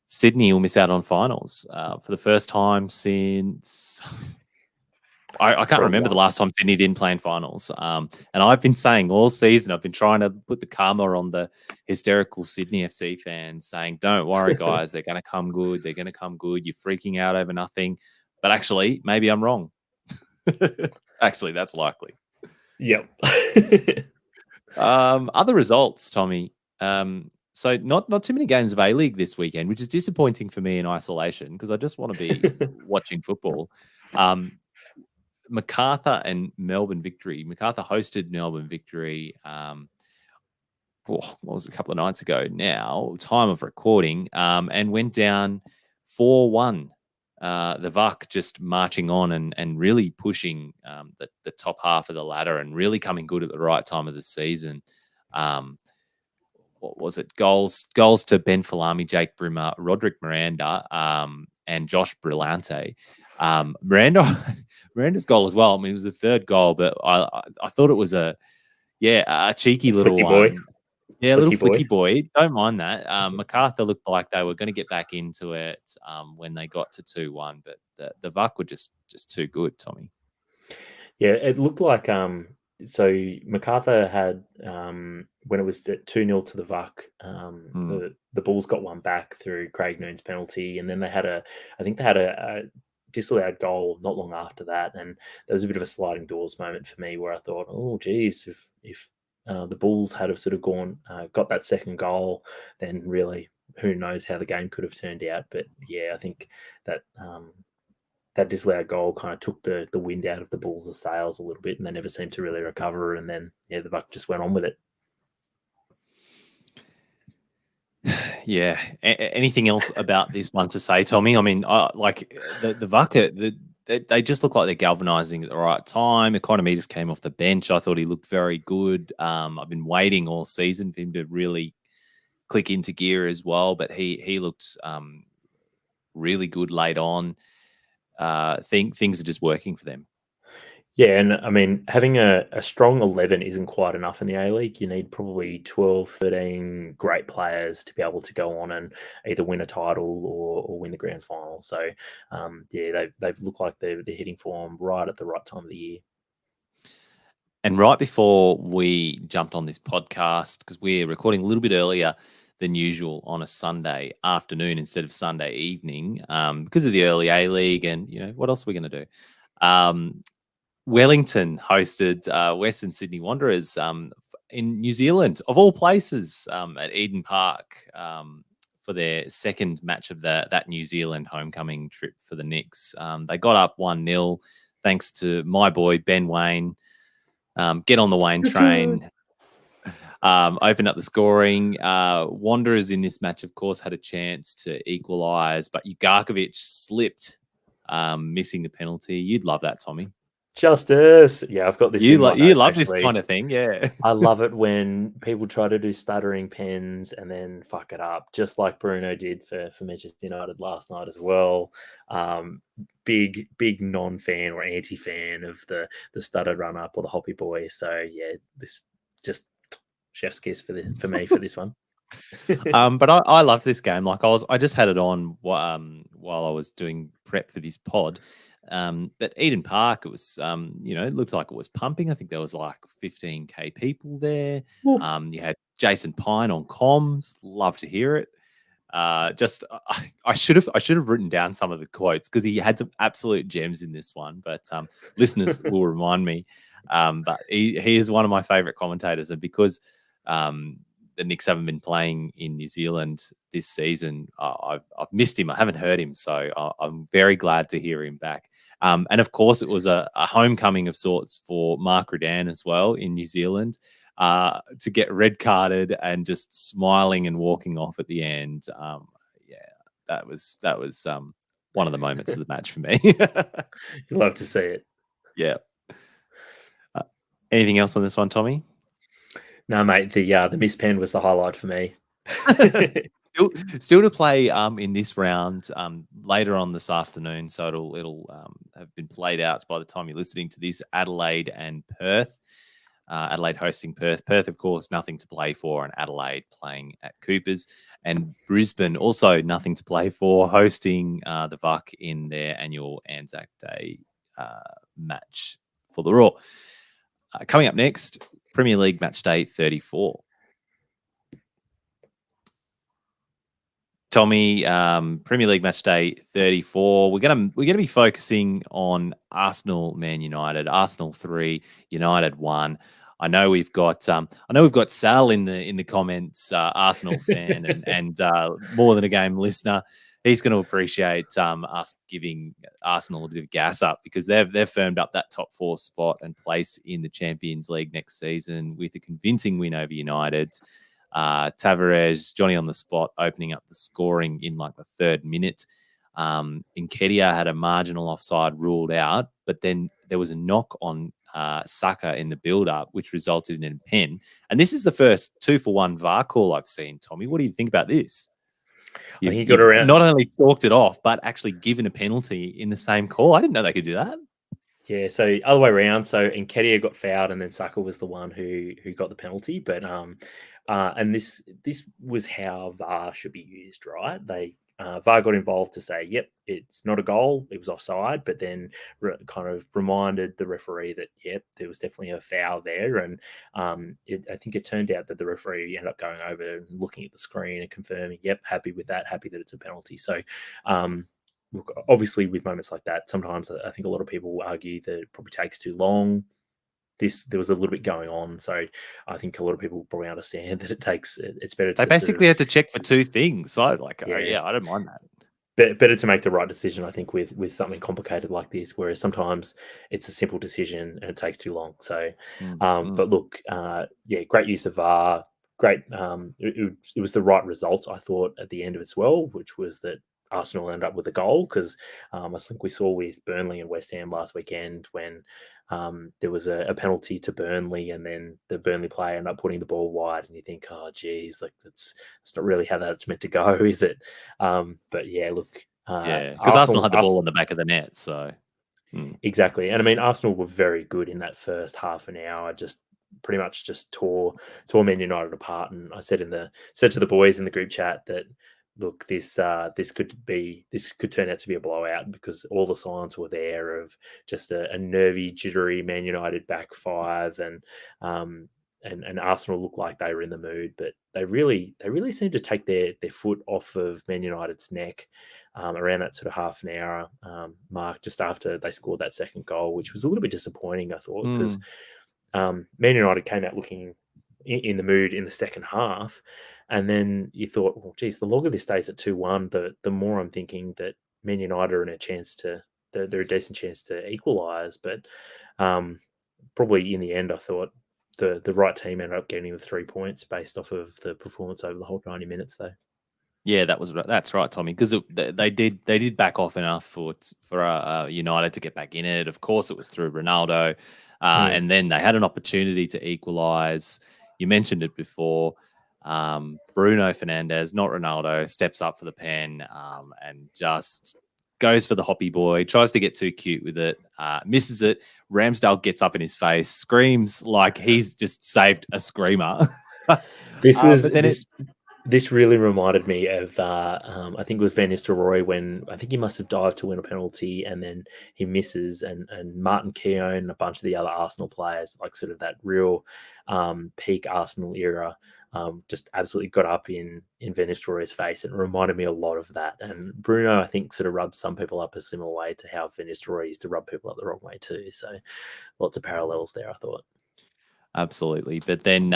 Sydney will miss out on finals for the first time since I can't remember the last time Sydney didn't play in finals. And I've been saying all season, I've been trying to put the karma on the hysterical Sydney FC fans, saying, "Don't worry, guys, they're going to come good. They're going to come good. You're freaking out over nothing." But actually, maybe I'm wrong. Actually, that's likely. Yep. Other results, Tommie. So not too many games of A-League this weekend, which is disappointing for me in isolation because I just want to be watching football. Macarthur and Melbourne Victory. Macarthur hosted Melbourne Victory. What was it, a couple of nights ago now, time of recording, and went down 4-1. The VUC just marching on and really pushing the top half of the ladder and really coming good at the right time of the season. What was it? Goals to Ben Falami, Jake Brimmer, Roderick Miranda, and Josh Brillante. Miranda's goal as well. I mean, it was the third goal, but I thought it was a cheeky little boy. Yeah, a little flicky boy. Don't mind that. MacArthur looked like they were going to get back into it when they got to 2-1, but the VUC were just too good, Tommie. Yeah, it looked like so MacArthur had when it was at 2-0 to the VUC, the Bulls got one back through Craig Noon's penalty, and then they had a disallowed goal not long after that, and there was a bit of a sliding doors moment for me where I thought, oh geez, if the Bulls had have sort of got that second goal, then really who knows how the game could have turned out. But yeah, I think that that disallowed goal kind of took the wind out of the Bulls' sails a little bit, and they never seemed to really recover. And then the VUC just went on with it. Yeah. Anything else about this one to say, Tommie? I mean, like the VUC, they just look like they're galvanizing at the right time. Economides came off the bench. I thought he looked very good. I've been waiting all season for him to really click into gear as well, but he looked really good late on. Things are just working for them. Yeah, and I mean, having a strong 11 isn't quite enough in the A-League. You need probably 12, 13 great players to be able to go on and either win a title or win the grand final. So, they've looked like they're hitting form right at the right time of the year. And right before we jumped on this podcast, because we're recording a little bit earlier than usual on a Sunday afternoon instead of Sunday evening, because of the early A-League, and what else are we going to do? Wellington hosted Western Sydney Wanderers in New Zealand, of all places, at Eden Park for their second match of that New Zealand homecoming trip for the Knicks. They got up 1-0 thanks to my boy Ben Wayne. Get on the Wayne train. Opened up the scoring. Wanderers in this match, of course, had a chance to equalise, but Ugarkovic slipped, missing the penalty. You'd love that, Tommie. Justice. Yeah, I've got this. You love this kind of thing, yeah. I love it when people try to do stuttering pens and then fuck it up, just like Bruno did for Manchester United last night as well. Big non-fan or anti-fan of the stuttered run-up or the hoppy boy. So yeah, this just chef's kiss for me for this one. But I love this game. Like I just had it on while I was doing prep for this pod. But Eden Park, it was it looked like it was pumping. I think there was like 15k people there. You had Jason Pine on comms. Love to hear it. I should have written down some of the quotes because he had some absolute gems in this one. But listeners will remind me. But he is one of my favorite commentators, and because the Knicks haven't been playing in New Zealand this season, I've missed him. I haven't heard him, so I'm very glad to hear him back. And of course, it was a homecoming of sorts for Mark Redan as well in New Zealand, to get red carded and just smiling and walking off at the end. That was one of the moments of the match for me. You love to see it. Yeah. Anything else on this one, Tommie? No, mate. The missed pen was the highlight for me. Still to play in this round later on this afternoon, so it'll have been played out by the time you're listening to this. Adelaide and Perth. Adelaide hosting Perth. Perth, of course, nothing to play for, and Adelaide playing at Coopers. And Brisbane, also nothing to play for, hosting the VUC in their annual Anzac Day match for the Roar. Coming up next, Premier League Match Day 34. Tommie, Premier League Match Day 34. We're gonna be focusing on Arsenal, Man United. Arsenal 3, United 1. I know we've got Sal in the comments, Arsenal fan and more than a game listener. He's going to appreciate us giving Arsenal a bit of gas up, because they've firmed up that top 4 spot and place in the Champions League next season with a convincing win over United. Tavares, Johnny on the spot, opening up the scoring in like the 3rd minute. Nketiah had a marginal offside ruled out, but then there was a knock on Saka in the build-up, which resulted in a pen. And this is the first 2-for-1 VAR call I've seen, Tommie. What do you think about this? I think he got around. Not only chalked it off, but actually given a penalty in the same call. I didn't know they could do that. Yeah, so other way around. So Nketiah got fouled, and then Saka was the one who got the penalty. But and this was how VAR should be used, right? VAR got involved to say, yep, it's not a goal, it was offside, but then kind of reminded the referee that, yep, there was definitely a foul there. And I think it turned out that the referee ended up going over and looking at the screen and confirming, yep, happy with that, happy that it's a penalty. So look, obviously with moments like that, sometimes I think a lot of people will argue that it probably takes too long. There was a little bit going on, so I think a lot of people probably understand that it's better. They basically had to check for 2 things. So I don't mind that. Better to make the right decision, I think, with something complicated like this, whereas sometimes it's a simple decision and it takes too long. So, but look, great use of VAR. Great. It was the right result, I thought, at the end of it as well, which was that Arsenal ended up with a goal, because I think we saw with Burnley and West Ham last weekend when there was a penalty to Burnley, and then the Burnley player ended up putting the ball wide, and you think, oh, geez, like that's not really how that's meant to go, is it? But yeah, look, because Arsenal had the ball on the back of the net, so exactly. And I mean, Arsenal were very good in that first half an hour, just pretty much just tore Man United apart. And I said to the boys in the group chat that, look, this could turn out to be a blowout, because all the signs were there of just a nervy, jittery Man United back 5, and Arsenal looked like they were in the mood, but they really seemed to take their foot off of Man United's neck around that sort of half an hour mark, just after they scored that second goal, which was a little bit disappointing, I thought, because Man United came out looking in the mood in the second half. And then you thought, well, geez, the longer this stays at 2-1, the more I'm thinking that Man United are in a chance they're a decent chance to equalise. But probably in the end, I thought the right team ended up getting the 3 points based off of the performance over the whole 90 minutes, though. Yeah, that's right, Tommie, because they did back off enough for United to get back in it. Of course, it was through Ronaldo, and then they had an opportunity to equalise. You mentioned it before. Bruno Fernandes, not Ronaldo, steps up for the pen and just goes for the hoppy boy, tries to get too cute with it, misses it. Ramsdale gets up in his face, screams like he's just saved a screamer. This really reminded me of, I think it was Van Nistelrooy, when I think he must have dived to win a penalty and then he misses, and Martin Keown and a bunch of the other Arsenal players, like sort of that real peak Arsenal era, just absolutely got up in Van Nistelrooy's face. It reminded me a lot of that. And Bruno, I think, sort of rubs some people up a similar way to how Van Nistelrooy used to rub people up the wrong way too. So lots of parallels there, I thought. Absolutely. But then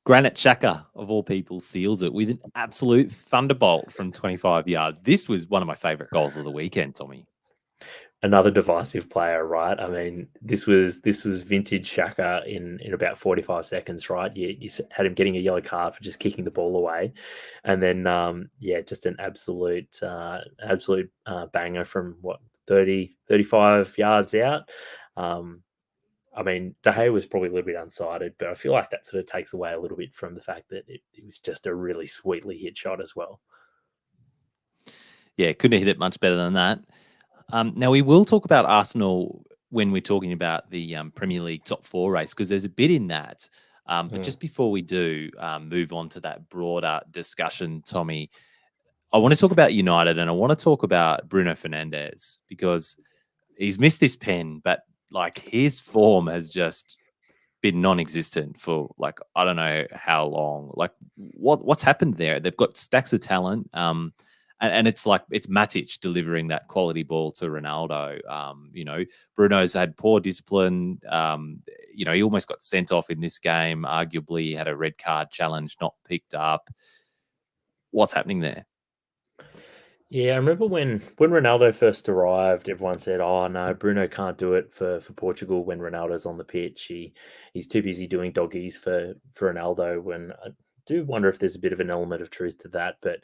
Granit Xhaka, of all people, seals it with an absolute thunderbolt from 25 yards. This was one of my favourite goals of the weekend, Tommie. Another divisive player, right? I mean, this was vintage Xhaka in about 45 seconds, right? You had him getting a yellow card for just kicking the ball away, and then just an absolute banger from 35 yards out. I mean, De Gea was probably a little bit unsighted, but I feel like that sort of takes away a little bit from the fact that it was just a really sweetly hit shot as well. Yeah, couldn't have hit it much better than that. Now, we will talk about Arsenal when we're talking about the Premier League top four race, because there's a bit in that. But just before we do move on to that broader discussion, Tommie, I want to talk about United, and I want to talk about Bruno Fernandes, because he's missed this pen, but like his form has just been non-existent for like I don't know how long. Like what's happened there? They've got stacks of talent, and it's like it's Matic delivering that quality ball to Ronaldo. Bruno's had poor discipline. He almost got sent off in this game. Arguably, he had a red card challenge not picked up. What's happening there? Yeah, I remember when Ronaldo first arrived, everyone said, "Oh no, Bruno can't do it for Portugal when Ronaldo's on the pitch. He's too busy doing doggies for Ronaldo." When I do wonder if there's a bit of an element of truth to that, but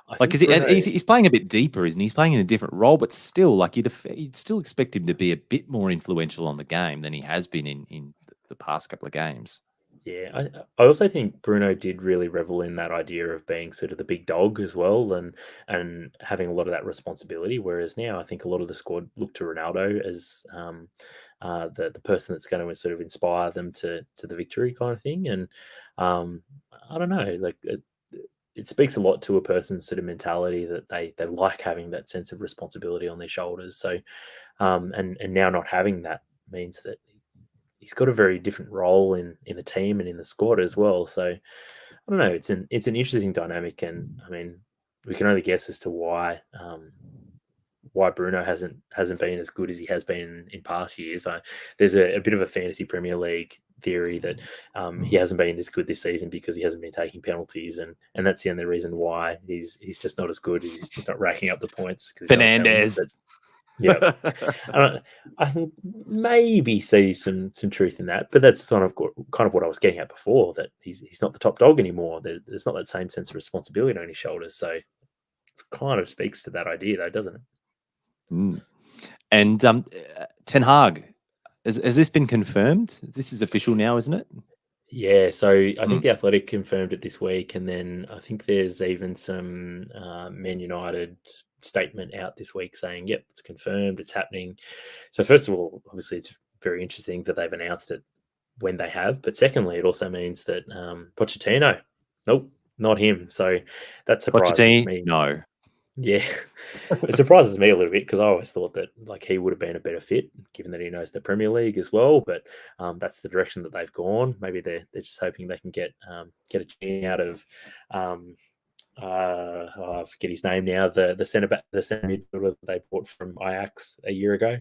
I Like, think Bruno, he's playing a bit deeper, isn't he? He's playing in a different role, but still, like you'd still expect him to be a bit more influential on the game than he has been in the past couple of games. yeah, I also think Bruno did really revel in that idea of being sort of the big dog as well, and having a lot of that responsibility. Whereas now, I think a lot of the squad look to Ronaldo as the person that's going to sort of inspire them to the victory kind of thing. And I don't know, like it speaks a lot to a person's sort of mentality that they like having that sense of responsibility on their shoulders. So and now not having that means that he's got a very different role in the team and in the squad as well. So I don't know. It's an interesting dynamic, and I mean, we can only guess as to why Bruno hasn't been as good as he has been in past years. There's a bit of a fantasy Premier League theory that he hasn't been this good this season because he hasn't been taking penalties, and that's the only reason why he's just not as good. He's just not racking up the points because Fernandes. Yeah, I can maybe see some truth in that, but that's kind of what I was getting at before. That he's not the top dog anymore. There's not that same sense of responsibility on his shoulders. So it kind of speaks to that idea, though, doesn't it? Mm. And Ten Hag, has this been confirmed? This is official now, isn't it? Yeah, so I think the Athletic confirmed it this week, and then I think there's even some Man United statement out this week saying, "Yep, it's confirmed, it's happening." So first of all, obviously, it's very interesting that they've announced it when they have, but secondly, it also means that Pochettino, nope, not him. So that surprises Pochettino, me. no. Yeah, it surprises me a little bit because I always thought that like he would have been a better fit, given that he knows the Premier League as well. But that's the direction that they've gone. Maybe they're just hoping they can get a genie out of I forget his name now. The centre back, the centre midfielder that they bought from Ajax a year ago.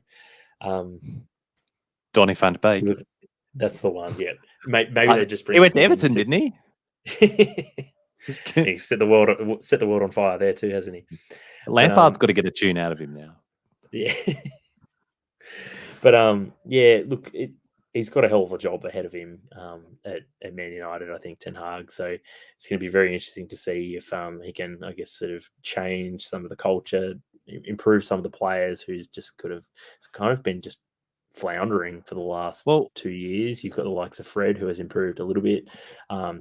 Donny van de Beek. That's the one. Yeah, maybe they just bring. He went to Everton, didn't he? He set the world on fire there too, hasn't he? Lampard's got to get a tune out of him now. Yeah. But yeah, look, he's got a hell of a job ahead of him at Man United, I think, Ten Hag. So it's going to be very interesting to see if he can, I guess, sort of change some of the culture, improve some of the players who's just could have kind of been just floundering for the last 2 years. You've got the likes of Fred, who has improved a little bit.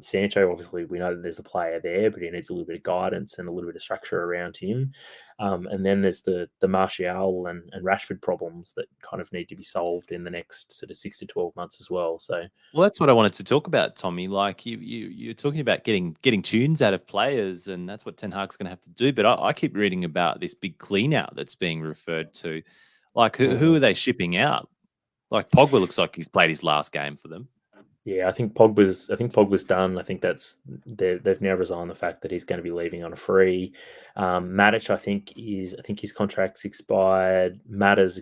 Sancho, obviously, we know that there's a player there, but he needs a little bit of guidance and a little bit of structure around him. And then there's the Martial and Rashford problems that kind of need to be solved in the next sort of 6 to 12 months as well. So, well, that's what I wanted to talk about, Tommie. Like you're talking about getting tunes out of players, and that's what Ten Hag's going to have to do. But I keep reading about this big clean out that's being referred to. Like who are they shipping out? Like Pogba looks like he's played his last game for them. Yeah, I think Pogba's done. I think they've now resigned the fact that he's going to be leaving on a free. Matic, I think his contract's expired. Matter's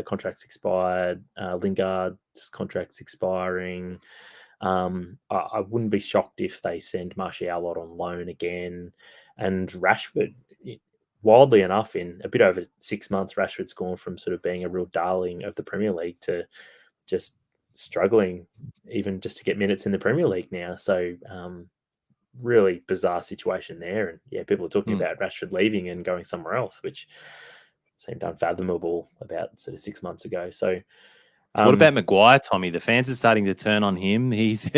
contract's expired. Lingard's contract's expiring. I wouldn't be shocked if they send Martial out on loan again. And Rashford, wildly enough, in a bit over 6 months, Rashford's gone from sort of being a real darling of the Premier League to just struggling even just to get minutes in the Premier League now. So really bizarre situation there. And yeah, people are talking about Rashford leaving and going somewhere else, which seemed unfathomable about sort of 6 months ago. So What about Maguire, Tommy? The fans are starting to turn on him. He's.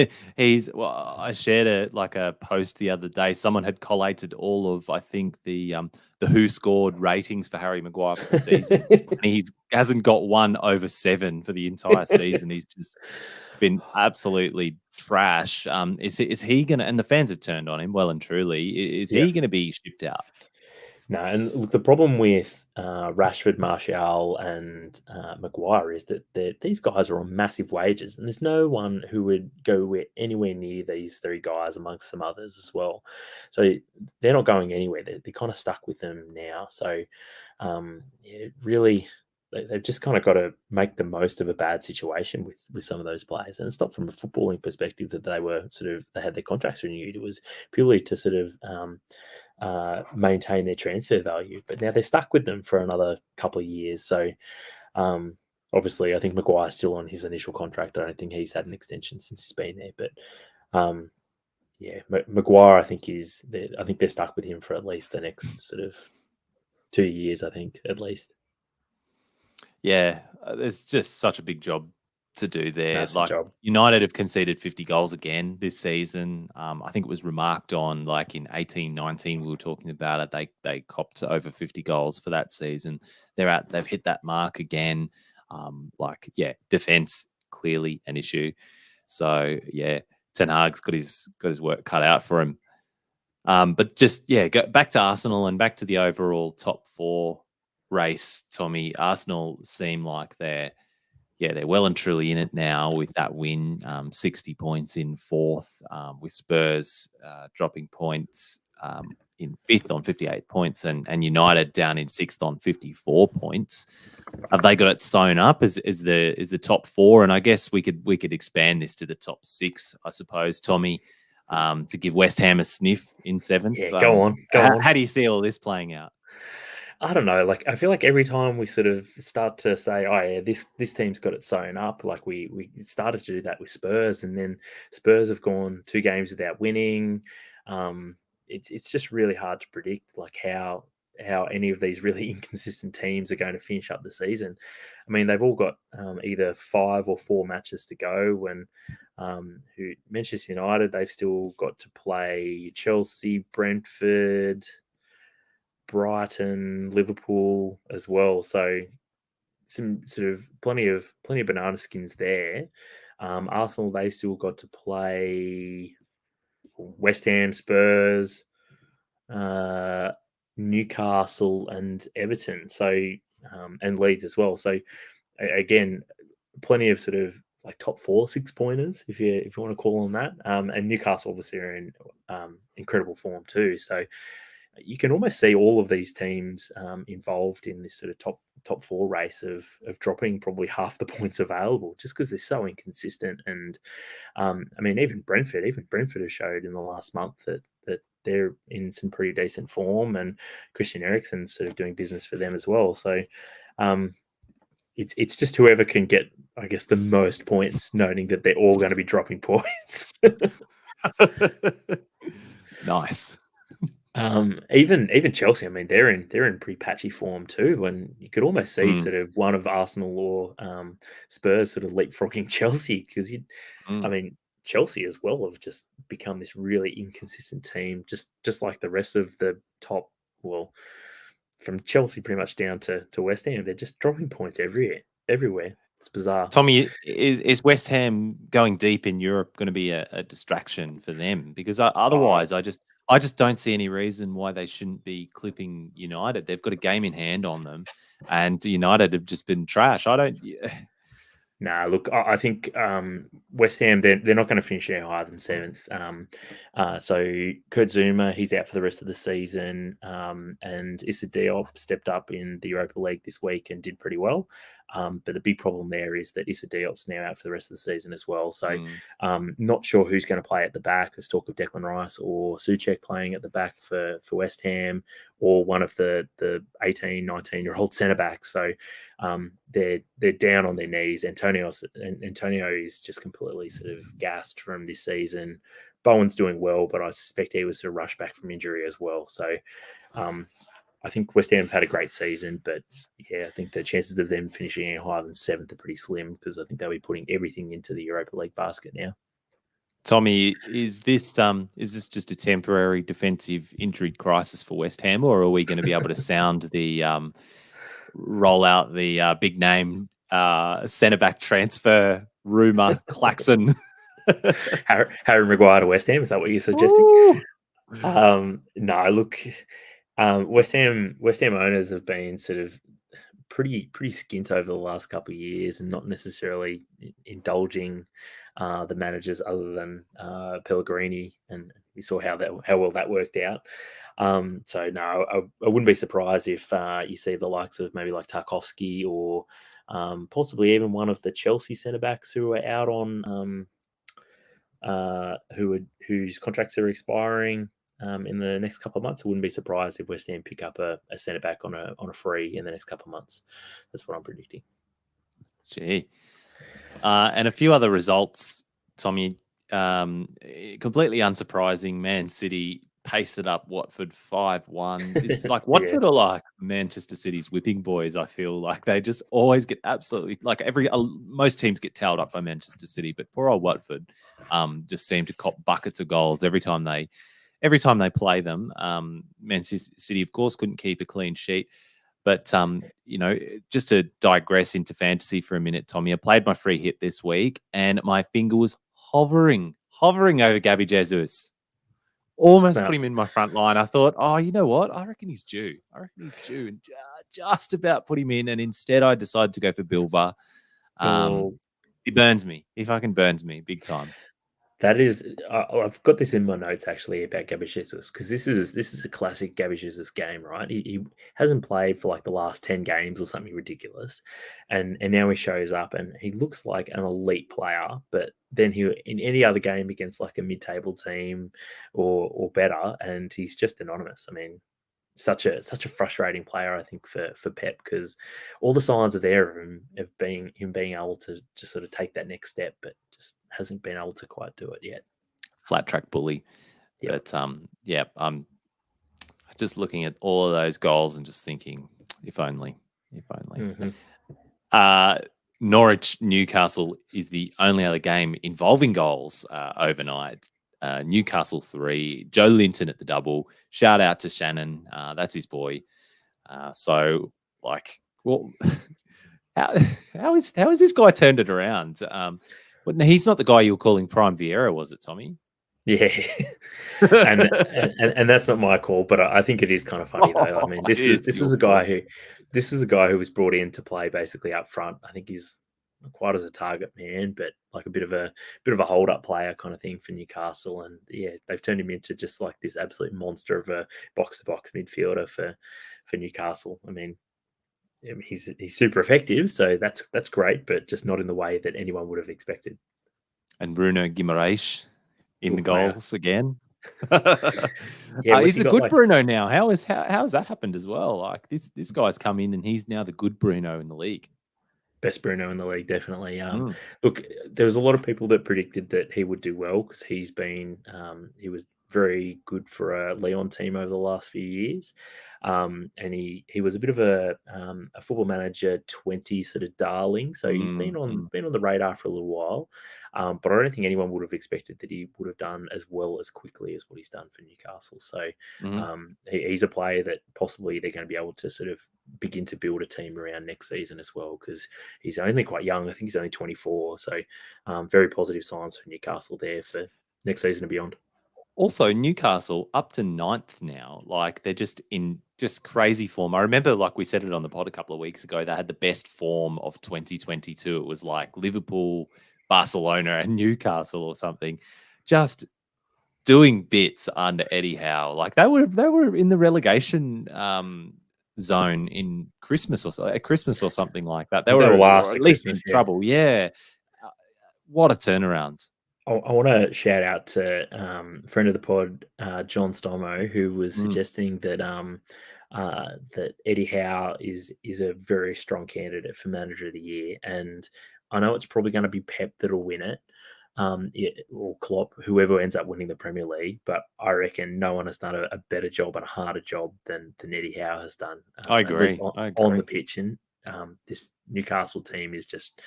Well, I shared a post the other day. Someone had collated all of, I think, the Who scored ratings for Harry Maguire for the season, and he hasn't got 1 over 7 for the entire season. He's just been absolutely trash. Is he gonna? And the fans have turned on him well and truly. Is Yeah. he going to be shipped out? No, and look, the problem with Rashford, Martial, and Maguire is that these guys are on massive wages, and there's no one who would go anywhere near these three guys, amongst some others as well. So they're not going anywhere. They're kind of stuck with them now. So really, they've just kind of got to make the most of a bad situation with some of those players. And it's not from a footballing perspective that they had their contracts renewed. It was purely to sort of maintain their transfer value. But now they're stuck with them for another couple of years. So obviously, I think Maguire's still on his initial contract. I don't think he's had an extension since he's been there. But Maguire, I think they're stuck with him for at least the next sort of 2 years. I think at least. Yeah, there's just such a big job to do there. Massive job. United have conceded 50 goals again this season. I think it was remarked on, like in 18-19, we were talking about it. They copped over 50 goals for that season. They've hit that mark again. Defense clearly an issue. So yeah, Ten Hag's got his work cut out for him. But just go back to Arsenal and back to the overall top 4 race, Tommy. Arsenal seem like they're well and truly in it now with that win, 60 points in 4th, with Spurs dropping points in 5th on 58 points, and United down in 6th on 54 points. Have they got it sewn up as the top 4? And I guess we could expand this to the top 6, I suppose, Tommy, to give West Ham a sniff in 7th. Yeah, go on. How do you see all this playing out? I don't know. Like, I feel like every time we sort of start to say, "Oh yeah, this team's got it sewn up," like we started to do that with Spurs, and then Spurs have gone 2 games without winning. It's just really hard to predict, like how any of these really inconsistent teams are going to finish up the season. I mean, they've all got either 5 or 4 matches to go. When Manchester United, they've still got to play Chelsea, Brentford, Brighton, Liverpool as well. So some sort of plenty of banana skins there. Arsenal, they've still got to play West Ham, Spurs, Newcastle, and Everton. So and Leeds as well. So again, plenty of sort of like top 4 6-pointers, if you want to call them that. And Newcastle obviously are in incredible form too. So you can almost see all of these teams involved in this sort of top 4 race of dropping probably half the points available, just because they're so inconsistent. And I mean, even Brentford has showed in the last month that they're in some pretty decent form, and Christian Eriksen's sort of doing business for them as well. So it's just whoever can get, I guess, the most points, noting that they're all going to be dropping points. Nice. Even Chelsea, I mean, they're in pretty patchy form too, and you could almost see sort of one of Arsenal or Spurs sort of leapfrogging Chelsea, because I mean, Chelsea as well have just become this really inconsistent team, just like the rest of the top. Well, from Chelsea pretty much down to West Ham, they're just dropping points everywhere. It's bizarre. Tommy, is West Ham going deep in Europe going to be a distraction for them? Because otherwise, I just don't see any reason why they shouldn't be clipping United. They've got a game in hand on them, and United have just been trash. Nah, look, I think West Ham, they're not going to finish any higher than 7th. So Kurt Zouma, he's out for the rest of the season, and Issa Diop stepped up in the Europa League this week and did pretty well. But the big problem there is that Issa Diop's now out for the rest of the season as well. So not sure who's going to play at the back. There's talk of Declan Rice or Souček playing at the back for West Ham, or one of the 18, 19-year-old centre-backs. So they're down on their knees. Antonio is just completely sort of gassed from this season. Bowen's doing well, but I suspect he was sort of rushed back from injury as well. So I think West Ham have had a great season, but yeah, I think the chances of them finishing any higher than 7th are pretty slim because I think they'll be putting everything into the Europa League basket now. Tommie, is this just a temporary defensive injury crisis for West Ham, or are we going to be able to sound the roll out the big name centre back transfer rumor klaxon? Harry Maguire to West Ham, is that what you're suggesting? Ooh. No, look, West Ham owners have been sort of pretty skint over the last couple of years and not necessarily indulging the managers other than Pellegrini, and we saw how well that worked out. So no, I wouldn't be surprised if you see the likes of maybe like Tarkovsky or possibly even one of the Chelsea centre backs who are out on whose contracts are expiring in the next couple of months. I wouldn't be surprised if West Ham pick up a centre back on a free in the next couple of months. That's what I'm predicting. Gee. And a few other results, Tommie. Completely unsurprising. Man City pasted up Watford 5-1. It's like Watford are like Manchester City's whipping boys. I feel like they just always get absolutely like most teams get towed up by Manchester City, but poor old Watford just seem to cop buckets of goals every time they play them. Manchester City, of course, couldn't keep a clean sheet. But, just to digress into fantasy for a minute, Tommie, I played my free hit this week and my finger was hovering over Gabby Jesus. Almost put him in my front line. I thought, oh, you know what? I reckon he's due. And just about put him in. And instead, I decided to go for Bilva. He burns me. He fucking burns me big time. That is, I've got this in my notes actually about Gabby Jesus because this is a classic Gabby Jesus game, right? He hasn't played for like the last 10 games or something ridiculous, and now he shows up and he looks like an elite player. But then he in any other game against like a mid-table team or better, and he's just anonymous. I mean, such a frustrating player, I think, for Pep, because all the signs are there of being able to just sort of take that next step, but just hasn't been able to quite do it yet. Flat track bully. Yep. But I'm just looking at all of those goals and just thinking, if only. Mm-hmm. Norwich Newcastle is the only other game involving goals overnight. Newcastle 3, Joe Linton at the double. Shout out to Shannon. That's his boy. So, like, well, how is this guy turned it around? He's not the guy you were calling Prime Vieira, was it, Tommie? Yeah, and that's not my call, but I think it is kind of funny though. I mean, this is a guy who was brought in to play basically up front. I think he's quite as a target man, but like a bit of a hold up player kind of thing for Newcastle. And yeah, they've turned him into just like this absolute monster of a box to box midfielder for Newcastle. I mean, he's super effective, so that's great, but just not in the way that anyone would have expected. And Bruno Guimaraes in the goals again. He's a good Bruno now. How has that happened as well? Like this guy's come in and he's now the good Bruno in the league. Best Bruno in the league, definitely. Look, there was a lot of people that predicted that he would do well because he was very good for a Leon team over the last few years, and he was a bit of a Football Manager 20 sort of darling. So he's been on the radar for a little while, but I don't think anyone would have expected that he would have done as well as quickly as what he's done for Newcastle. So he's a player that possibly they're going to be able to sort of begin to build a team around next season as well, because he's only quite young. I think he's only 24. So very positive signs for Newcastle there for next season and beyond. Also, Newcastle up to 9th now. Like they're just in crazy form. I remember, like we said it on the pod a couple of weeks ago, they had the best form of 2022. It was like Liverpool, Barcelona, and Newcastle or something. Just doing bits under Eddie Howe. Like they were in the relegation zone in Christmas or something like that. They were last at least Christmas, in trouble. Yeah. What a turnaround. I want to shout out to friend of the pod, John Stomo, who was suggesting that that Eddie Howe is a very strong candidate for Manager of the Year, and I know it's probably going to be Pep that'll win it, or Klopp, whoever ends up winning the Premier League. But I reckon no one has done a better job and a harder job than Eddie Howe has done, I at least agree. I on the agree. pitch. And this Newcastle team is just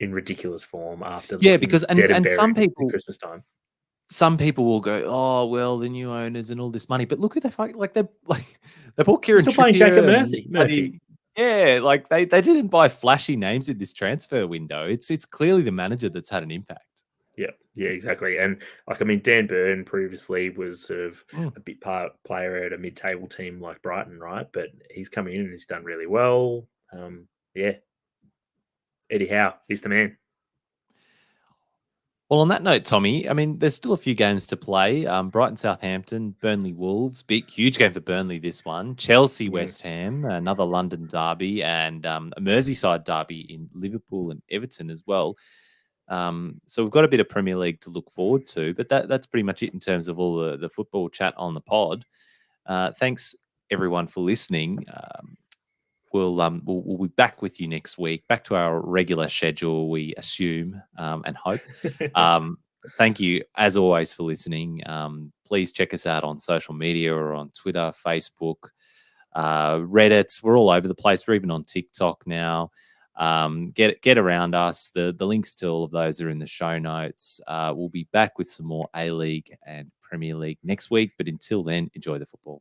in ridiculous form after Yeah, looking because dead and and buried at Christmas time. some people will go, oh well, the new owners and all this money, but look who they fight. Like they bought They're Kieran still playing Jacob Trippier and Murphy. yeah, like they didn't buy flashy names in this transfer window. It's clearly the manager that's had an impact. Yeah, exactly. And like, I mean, Dan Burn previously was sort of Mm. a bit player at a mid-table team like Brighton, right? But he's come in and he's done really well. Yeah, Eddie Howe, he's the man. Well, on that note, Tommie, I mean, there's still a few games to play. Brighton, Southampton, Burnley, Wolves, big, huge game for Burnley. This one, Chelsea, West Ham, another London derby, and a Merseyside derby in Liverpool and Everton as well. So we've got a bit of Premier League to look forward to, but that's pretty much it in terms of all the football chat on the pod. Thanks everyone for listening. We'll be back with you next week, back to our regular schedule, we assume and hope. Thank you, as always, for listening. Please check us out on social media or on Twitter, Facebook, Reddit. We're all over the place. We're even on TikTok now. Get around us. The links to all of those are in the show notes. We'll be back with some more A-League and Premier League next week. But until then, enjoy the football.